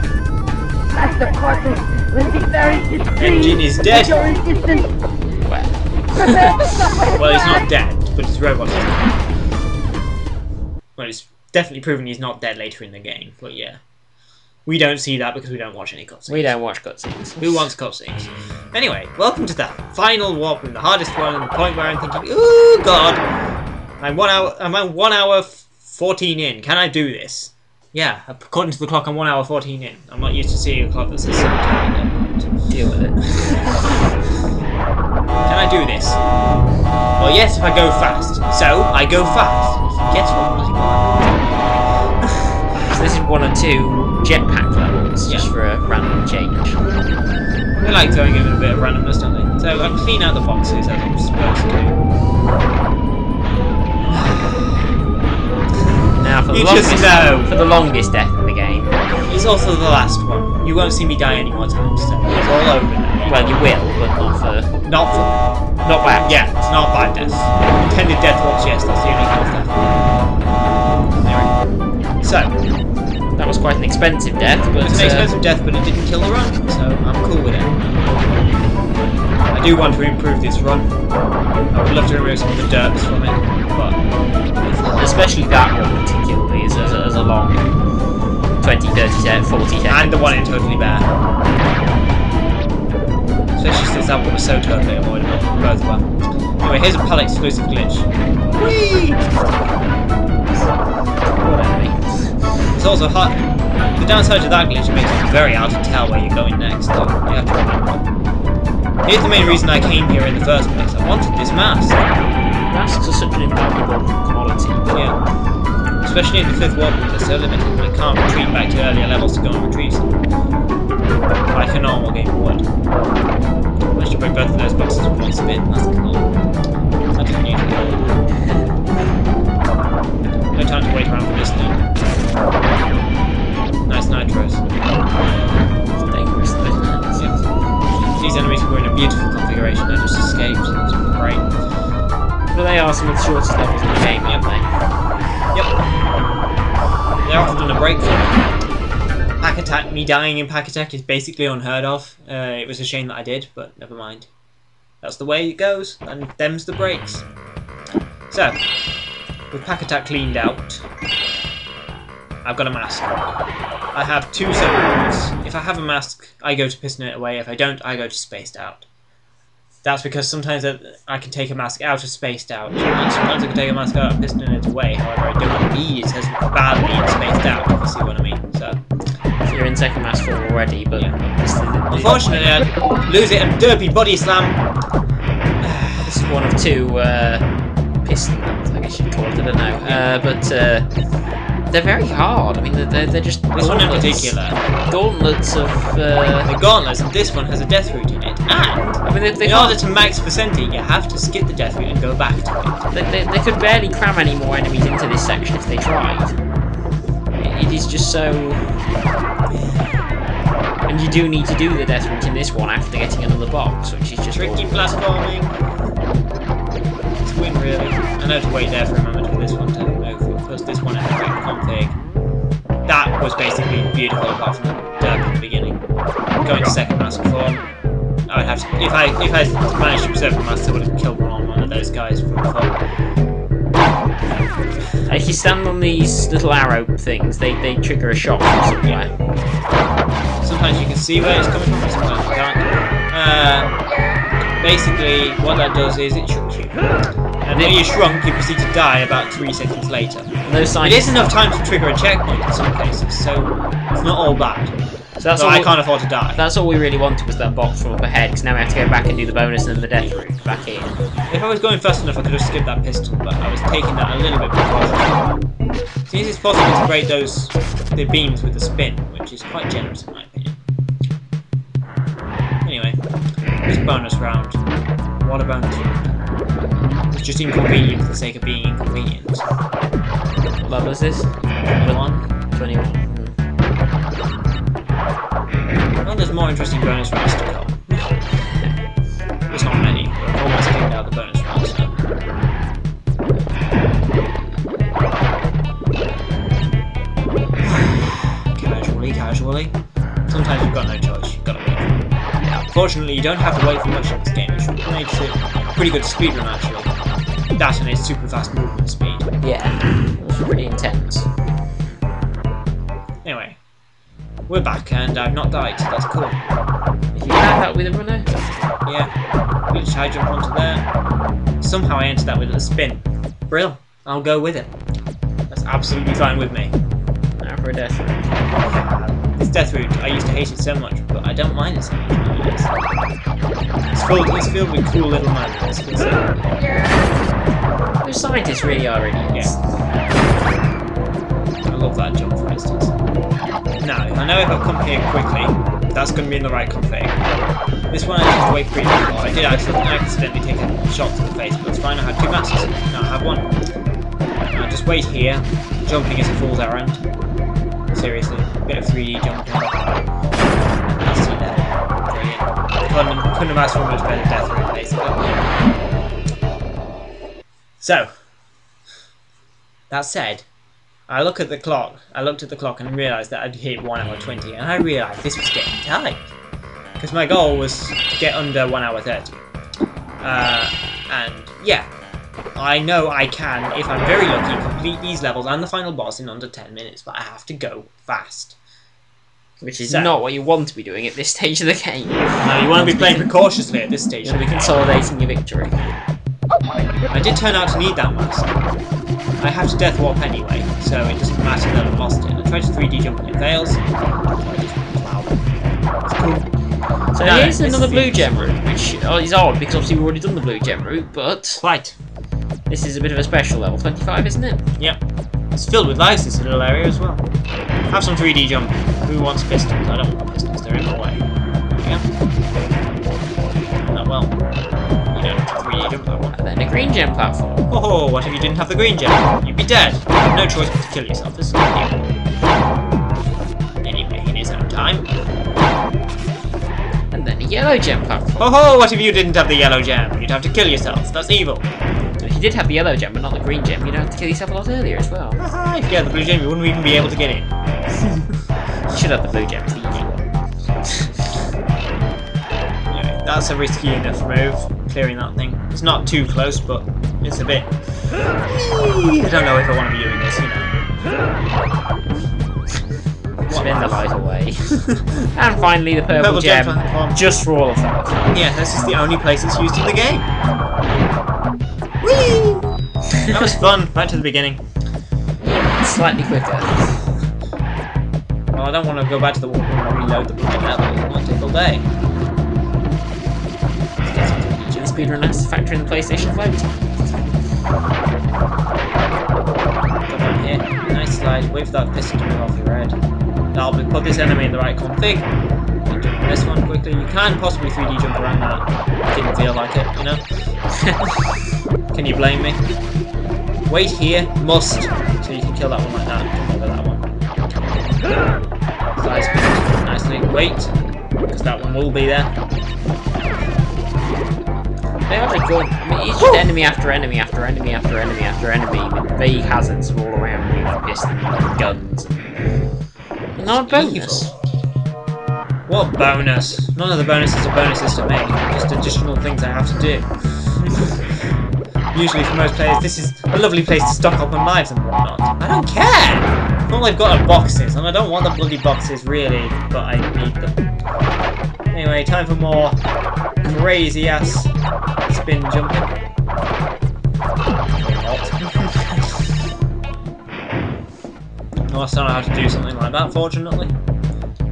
Master Cortex will be very displeased. Engine is dead. Your resistance. Well, he's not dead, but his robot is dead. Well, it's definitely proven he's not dead later in the game, but yeah. We don't see that because we don't watch any cutscenes. We don't watch cutscenes. Who wants cutscenes? Anyway, welcome to the final warp room, the hardest one, and the point where I'm thinking, ooh, God, I'm 1 hour 14 in. Can I do this? Yeah, according to the clock, I'm 1 hour 14 in. I'm not used to seeing a clock that says 17 in. Deal with it. Can I do this? Well, yes, if I go fast. So, I go fast. Guess what bloody one? So this is 1 or 2 jetpack levels, just for a random change. They like throwing in a bit of randomness, don't they? So, I'll clean out the boxes as I'm supposed to. Now, for the longest death in the game. It's also the last one. You won't see me die any more times, so it's all over now. Well, you will, but not for... Not by accident. Yeah, it's not by death. Intended death walks, yes, that's the only kind of death. Anyway. So. That was quite an expensive death, but... It was an expensive death, but it didn't kill the run, so I'm cool with it. I do want to improve this run. I would love to remove some of the derps from it, but... Especially that one particularly, as a long 20, 30, 40 seconds. And the one in Totally Bare. Especially since that one was so totally avoidable. Both were. Anyway, here's a PAL exclusive glitch. Whee! What enemy? It's also hot. The downside to that glitch, it makes it very hard to tell where you're going next, so you have to remember. Here's the main reason I came here in the first place. I wanted this mask. Masks are such an invaluable commodity. Yeah. Especially in the 5th world, they're so limited. I can't retreat back to earlier levels to go and retrieve them. Like a normal game would. I managed to break both of those boxes in one spin. That's cool. That didn't need to go. No time to wait around for this thing. Nice nitros. It's dangerous though, isn't it? Yeah. These enemies were in a beautiful configuration. I just escaped. It's great. But they are some of the shortest levels in the game, aren't they? Yep. They're often a breakthrough. Pack attack, me dying in pack attack is basically unheard of. It was a shame that I did, but never mind. That's the way it goes, and them's the breaks. So, with pack attack cleaned out, I've got a mask. I have 2 separate moves. If I have a mask, I go to piston it away. If I don't, I go to spaced out. That's because sometimes I can take a mask out of spaced out, and sometimes I can take a mask out of pistoning it away. However, I don't need it as badly in spaced out, if you see what I mean. So you're in second mask form already, but yeah. Unfortunately, I lose it and derpy body slam. This is 1 of 2 piston, I guess you'd call it. I don't know, but they're very hard. I mean, they're just this one in particular. Gauntlets of the gauntlets. And this one has a death route in it. And I mean, in order to max percentage, you have to skip the death route and go back to it. They could barely cram any more enemies into this section if they tried. It is just so. And you do need to do the death route in this one after getting another box, which is just tricky platforming. It's win really. I know to wait there for a moment for this one to move. First, this one in the quick config. That was basically beautiful apart from the derp at the beginning. Going to second mask form. I would have to, if I managed to preserve the mask, I would have killed one of those guys from before. If you stand on these little arrow things, they trigger a shot from somewhere. Sometimes you can see where it's coming from, and sometimes you can't. Basically, what that does is it shrinks you. And when you're shrunk, you proceed to die about 3 seconds later. No signs. It is enough time to trigger a checkpoint in some cases, so it's not all bad. So that's all I can't afford to die. That's all we really wanted was that box from up ahead, because now we have to go back and do the bonus and the death route back in. If I was going fast enough, I could have skipped that pistol, but I was taking that a little bit precautionary. Since it's possible to break the beams with the spin, which is quite generous in my opinion. Anyway, this bonus round. What a bonus round. It's just inconvenient for the sake of being inconvenient. What level is this? 21? 21. Well, there's more interesting bonus rounds to come. There's not many. I've almost cleaned out the bonus rounds now. Casually. Sometimes you've got no choice. You've got to wait. Yeah, unfortunately, you don't have to wait for much in this game, which makes it pretty good speedrun actually. That and its super fast movement speed. Yeah, it's pretty intense. Anyway, we're back and I've not died, so that's cool. Did you add that with a runner? Yeah. Which I jump onto there. Somehow I entered that with a spin. Brill. I'll go with it. That's absolutely fine with me. Now for a death route. This death route, I used to hate it so much, but I don't mind it so much now. place. It's filled with cool little moments. Those scientists really are idiots. I love that jump, for instance. Now, I know if I come here quickly, that's going to be in the right config. This one I have to wait pretty long. I did accidentally take a shot to the face, but it's fine. I had 2 masses. Now I have 1. Now just wait here. Jumping is a fool's errand. Seriously, a bit of 3D jumping. That's too dead. Brilliant. Couldn't have asked for a much better death rate, basically. So, that said, I looked at the clock and realised that I'd hit 1 hour 20, and I realised this was getting tight. Because my goal was to get under 1 hour 30. And yeah, I know I can, if I'm very lucky, complete these levels and the final boss in under 10 minutes, but I have to go fast. Which is not what you want to be doing at this stage of the game. No, you want to be playing precautiously at this stage. You want to be consolidating your victory. I did turn out to need that mask. I have to death warp anyway, so it doesn't matter that I've lost it. I tried to 3D jump and it fails. So I just, wow. It's cool. So here's another blue gem route, which is odd because obviously we've already done the blue gem route, but right. This is a bit of a special level 25, isn't it? Yep. It's filled with lives, this little area as well. Have some 3D jump. Who wants pistols? I don't want pistols, they're in my way. Yeah. Not well. You don't have to 3D jump that one. And then a green gem platform. Oh, what if you didn't have the green gem? You'd be dead. You have no choice but to kill yourself, isn't it? Anyway, in his own time. And then a yellow gem platform. Oh, what if you didn't have the yellow gem? You'd have to kill yourself. That's evil. If you did have the yellow gem but not the green gem, you'd have to kill yourself a lot earlier as well. If you had the blue gem, you wouldn't even be able to get in. You should have the blue gem, it's the easy one. Anyway, that's a risky enough move, clearing that thing. It's not too close, but it's a bit... I don't know if I want to be doing this, you know. Spin the light away. And finally the purple gem, just for all of that. Yeah, this is the only place it's used in the game. Whee! That was fun, right to the beginning. Slightly quicker. Well, I don't want to go back to the wall and reload the bloody level. It might take all day. The speedrun has to factor in the PlayStation float. Come on here. Nice slide. Wait for that piston to move off your head. I'll put this enemy in the right config. And jump this one quickly. You can possibly 3D jump around that. Didn't feel like it, you know? Can you blame me? Wait here. Must. So you can kill that one like that. Jump over that one. Slide speed nicely. Wait. Because that one will be there. They are really good. I mean, it's just enemy after enemy after enemy after enemy after enemy with vague hazards all around you, like pistons and guns. And not a bonus. What bonus? None of the bonuses are bonuses to me. Just additional things I have to do. Usually for most players, this is a lovely place to stock up on lives and whatnot. I don't care! All I've got are boxes, and I don't want the bloody boxes really, but I need them. Anyway, time for more crazy ass spin jumping. No, I still know how to do something like that, fortunately.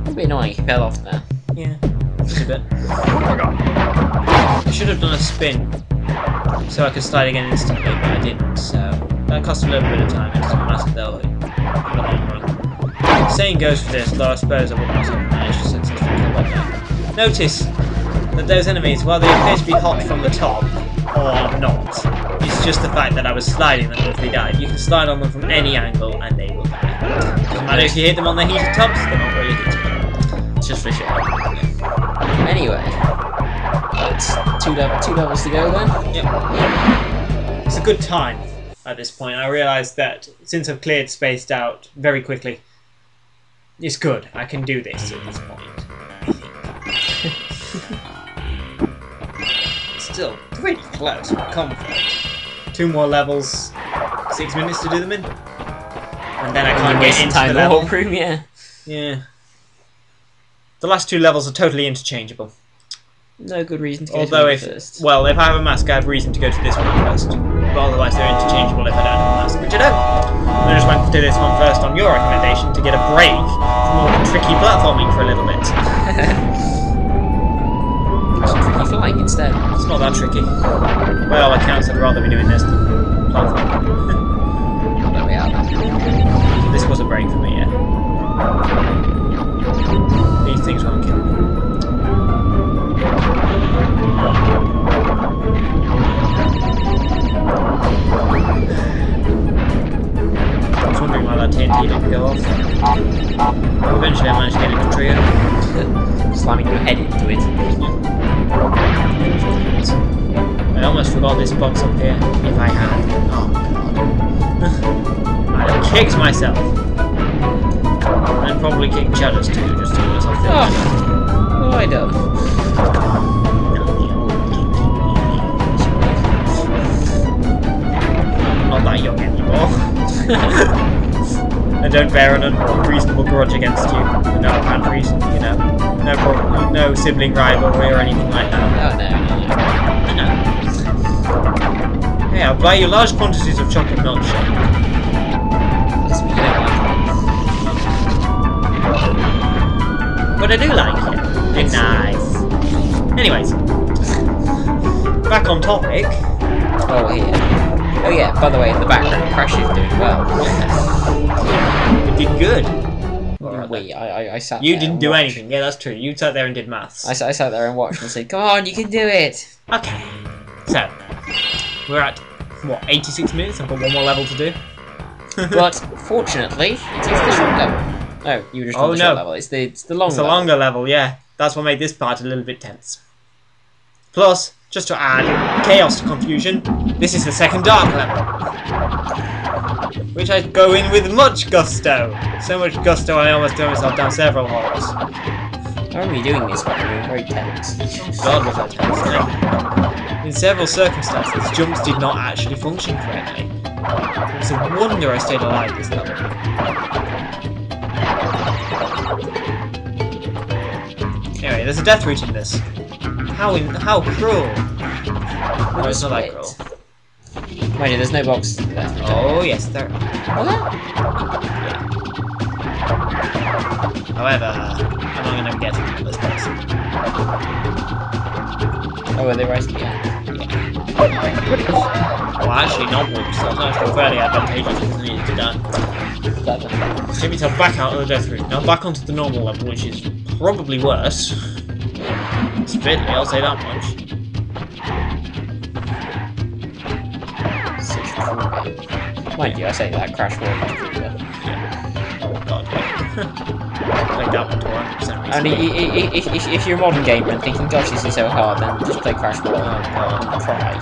It'd be annoying if you fell off there. Yeah, just a bit. I should have done a spin so I could slide again instantly, but I didn't, so that cost a little bit of time. It doesn't matter though in the long run. The saying goes for this, though I suppose I would not have managed to successfully kill that guy. Notice that those enemies, while they appear to be hot from the top, or not, it's just the fact that I was sliding them once they died. You can slide on them from any angle and they will die. Doesn't matter if you hit them on their heated tops, they're not really hitting them. It's just for show. Anyway, that's two levels to go then. Yep. It's a good time at this point. I realised that since I've cleared Spaced Out very quickly, it's good. I can do this at this point. Still pretty close with comfort. 2 more levels, 6 minutes to do them in. And then I can't get into the level. Room, yeah. Yeah. The last 2 levels are totally interchangeable. No good reason to go Although to first. Well, if I have a mask, I have reason to go to this one first. But otherwise they're interchangeable if I don't have a mask, which I don't. I just went to do this one first on your recommendation to get a break from all the tricky platforming for a little bit. By all accounts, I'd rather be doing this than platform. There we are then. This was a break for me, yeah. These things won't kill me. I was wondering why that TNT didn't go off. Eventually I managed to get it to trigger. Slamming your head into it. I almost forgot this box up here. If I had. Oh god. I kicked myself. And probably kicked Chadderz too, just to make myself feel better. What have I done? Not that young anymore. I don't bear an unreasonable grudge against you for no apparent reason, you know. No sibling rivalry or anything like that. Oh no. Hey, I'll buy you large quantities of chocolate milkshake. That's what you don't like. But I do like it. It's nice. Anyways, back on topic. Oh, here. Oh yeah, by the way, in the background, Crash is doing well. You did good. Wait, I sat You there didn't and do watched. anything. Yeah, that's true. You sat there and did maths. I sat there and watched and said, come on, you can do it! Okay. So, we're at, what, 86 minutes? I've got one more level to do. But, fortunately, it is the short level. Oh, you were just on the short level. It's the long It's level. a longer level, yeah. That's what made this part a little bit tense. Plus, just to add chaos to confusion, this is the second dark level. Which I go in with much gusto. So much gusto I almost threw myself down several holes. How are we doing this one? We're very tense. God, was that tense. In several circumstances, jumps did not actually function correctly. It's a wonder I stayed alive this level. Anyway, there's a death route in this. How cruel! No, it's not that cruel. Mind you, there's no box there. Oh yes, there. Oh, there? Yeah. However, I'm not gonna get to this box. Oh, are they right again? Yeah. Well, actually, not wood, so it's actually fairly advantageous because I needed to die. Take myself back out of the death route. Now back onto the normal level, which is probably worse. Fitly, I'll say that much. Mind you, I say that Crash will. Yeah. Oh god, yeah. Played that one to 100% And if you're a modern gamer and thinking, gosh, this is so hard, then just play Crash Bandicoot and try.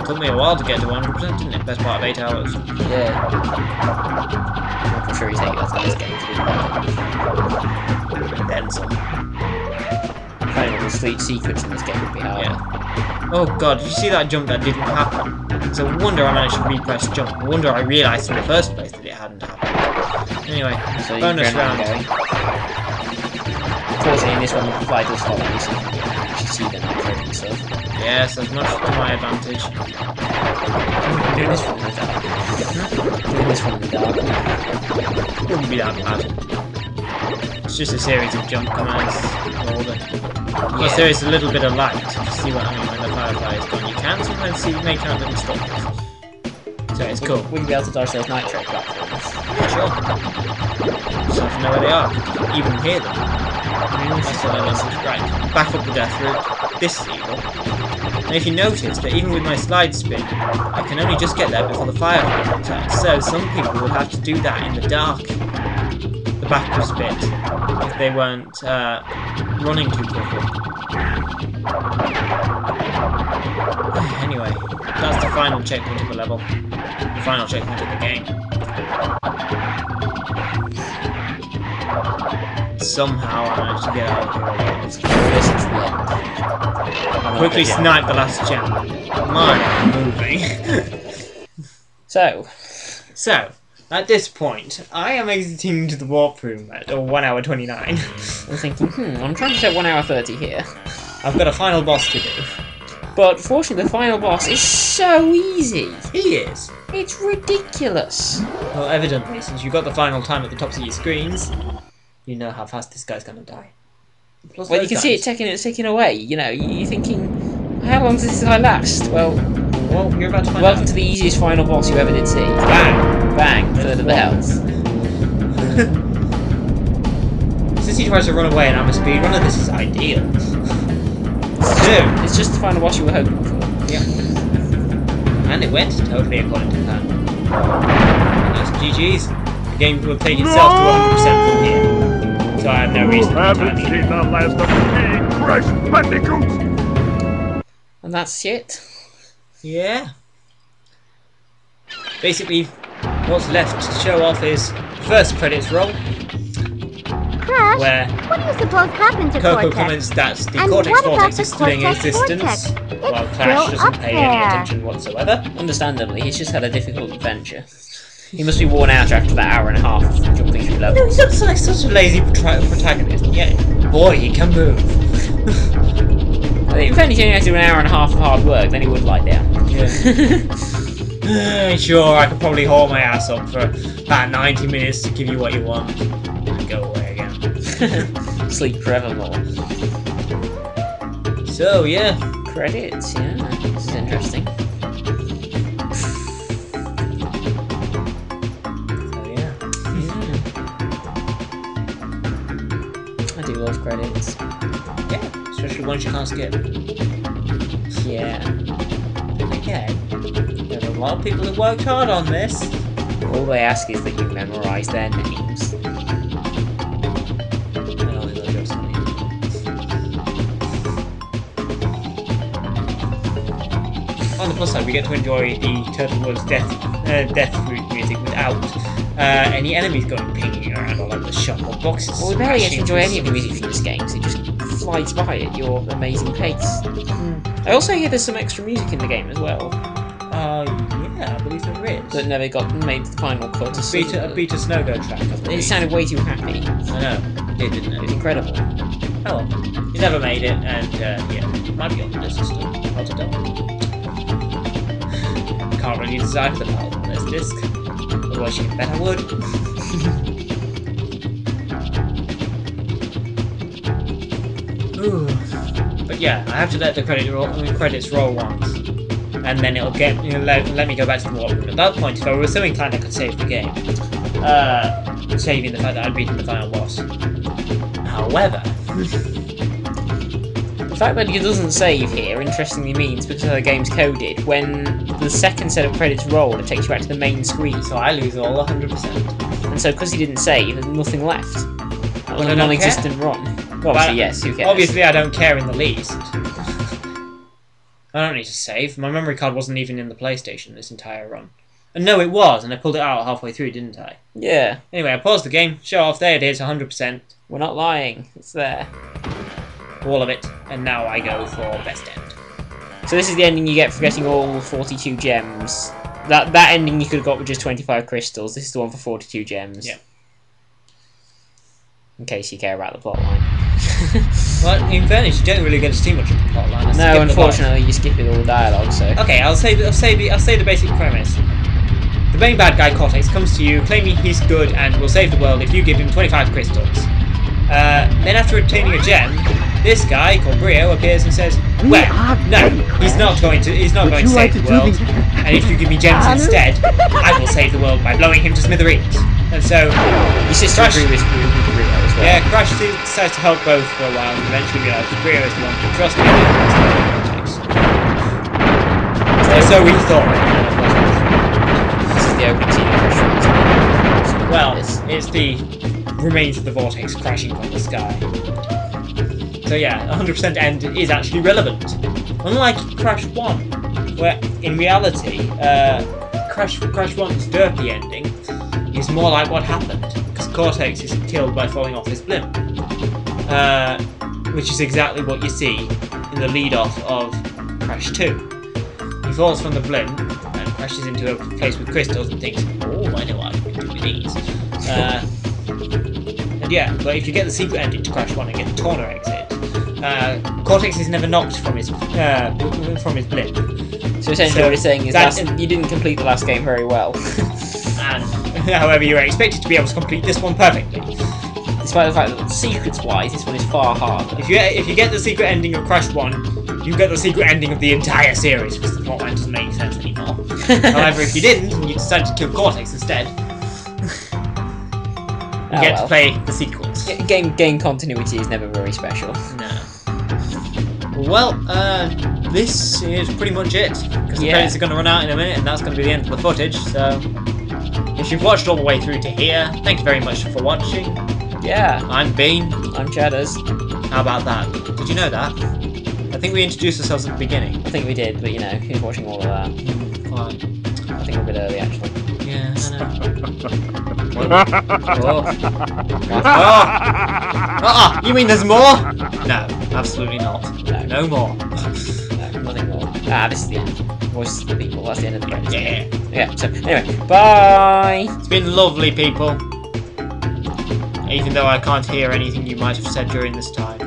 Took me a while to get to 100%, didn't it? Best part of 8 hours. Yeah. I'm sure you take that in this game too. And then some. Finding all the sweet secrets in this game would be hard. Yeah. Oh god, did you see that jump that didn't happen? It's a wonder I managed to repress jump. A wonder I realised in the first place that it hadn't happened. Anyway, So you bonus round. Unfortunately, in this one, the fly does follow you, so you can actually see them approaching and stuff. Yes, as much to my advantage. Doing this from the dark. Doing this from the dark. Wouldn't be that bad. It's just a series of jump commands. Plus there is a little bit of light. You see what I mean when the firefly is gone. You can sometimes make out little structures. So it's cool. Would you be able to dodge those nitro platforms? Yeah, sure. Just have to know where they are. Even hear them. That's what I noticed. Right, back up the death route. This is evil. And if you notice that even with my slide spin, I can only just get there before the firefly comes out. So some people will have to do that in the dark. The backwards bit. If they weren't running too quickly. Anyway, that's the final checkpoint of the level. The final checkpoint of the game. Somehow I managed to get out of here. Quickly snipe the last gem. Mine moving. So, at this point, I am exiting to the warp room at 1 hour 29. I'm thinking, I'm trying to set 1 hour 30 here. I've got a final boss to do. But fortunately, the final boss is so easy. He is. It's ridiculous. Well, evidently, since you got the final time at the tops of your screens, you know how fast this guy's gonna die. Plus Well, you can see it ticking away. You know, you're thinking, I how long does this guy last? Well, you're about to find welcome out. to the easiest final boss you ever did see. Bang! Bang! Third of the health. Since he tries to run away and I'm a speedrunner, this is ideal. It's just the final boss you were hoping for. Yeah. And it went totally according to plan. That's GG's. The game will take itself to 100% from here. So I have no reason to haven't seen the last of me, Crash Bandicoot! And that's it. Yeah. Basically, what's left to show off is first credits roll, Crash, where what do you suppose happened to Coco Cortex? comments that the And Cortex what about Vortex the is still in Cortex existence, Vortex? while It's Crash still doesn't up pay any there. attention whatsoever. Understandably, he's just had a difficult adventure. He must be worn out after that hour and a half of jumping through No, levels. he looks like such a lazy protagonist. Yeah, boy, he can move. In fact, he only had to do an hour and a half of hard work, then he would lie down. Yeah. Sure, I could probably haul my ass up for about 90 minutes to give you what you want. And go away again. Sleep forevermore. So, yeah. Credits, yeah. This is interesting. So, yeah. I do love credits. Yeah, especially ones you can't skip. Yeah. Okay. There are a lot of people that worked hard on this. All they ask is that you memorise their names. On the plus side, we get to enjoy the Turtle Woods death route music without any enemies going pinging around all over the shop or boxes. Well, we barely get to enjoy any of the music from this game, because it just flies by at your amazing pace. I also hear there's some extra music in the game as well. Yeah, I believe there is. That never got made the final cut. A beta Snowgo track. It sounded way too happy. I know, it did, didn't It was it? incredible. Oh well, you never made it, and yeah, it might be on the list still. Hard to tell. Can't really decide for the file on this disc. Otherwise, you bet I would. Ooh. But yeah, I have to let the credits roll once, and then it'll get let me go back to the warp room. At that point, if I were so inclined, I could save the game, saving the fact that I'd beaten the final boss. However, The fact that it doesn't save here, interestingly means, because how the game's coded, when the second set of credits roll, it takes you back to the main screen. so I lose all 100%. And so, because he didn't save, there's nothing left. That was Well, I a don't non-existent run. Well, obviously, yes, who cares? Obviously, I don't care in the least. I don't need to save. My memory card wasn't even in the PlayStation this entire run. And no, it was, and I pulled it out halfway through, didn't I? Yeah, Anyway, I paused the game, show off, there it is, 100%. we're not lying. It's there. All of it. And now I go for best end. So this is the ending you get for getting all 42 gems. That ending you could have got with just 25 crystals. This is the one for 42 gems. Yeah. In case you care about the plotline. Well, in fairness, you don't really get to see much of the plotline. I skip No, the unfortunately, you skip it all the dialogue, so... Okay, I'll say the basic premise. The main bad guy, Cortex, comes to you, claiming he's good and will save the world if you give him 25 crystals. Then after obtaining a gem, this guy, called Brio, appears and says, well, no, he's not going to save the world, and if you give me gems instead, I will save the world by blowing him to smithereens. And so... Your sister Crash- agreed with Brio as well. Yeah, Crash decides to help both for a while and eventually realises Brio is the one to trust him. So we thought. This is the opening scene of Crash. Well, it's the remains of the vortex crashing from the sky. So yeah, 100% end is actually relevant. Unlike Crash 1, where in reality, Crash 1's derpy ending is more like what happened, because Cortex is killed by falling off his blimp. Which is exactly what you see in the lead-off of Crash 2. He falls from the blimp and crashes into a place with crystals and thinks, oh, I know what I can do with these. And yeah, but if you get the secret ending to Crash 1 and get the Torna exit, Cortex is never knocked from his blimp. So essentially what you're saying is that you didn't complete the last game very well. And however, you were expected to be able to complete this one perfectly. Despite the fact that secrets-wise, this one is far harder. If you get the secret ending of Crash 1, you get the secret ending of the entire series, because the plotline doesn't make sense anymore. However, if you didn't, and you decided to kill Cortex instead, you get to play the sequels. Game continuity is never very special. No. Well, this is pretty much it, because the credits are going to run out in a minute, and that's going to be the end of the footage, so... If you've watched all the way through to here, thank you very much for watching. Yeah. I'm Bean. I'm Chadderz. How about that? Did you know that? I think we introduced ourselves at the beginning. I think we did, but you know, who's watching all of that? Fine. I think we're a bit early, actually. Yeah, I know. Oh! You mean there's more? No, absolutely not. No more. No, nothing more. This is the end. Voices of the people. That's the end of the credits. Yeah. Yeah, so, anyway, bye! It's been lovely, people. Even though I can't hear anything you might have said during this time.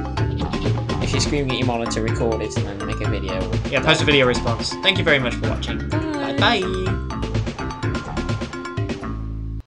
If you're screaming at your monitor, record it and then make a video. Yeah, post a video response. Thank you very much for watching. Bye. Bye.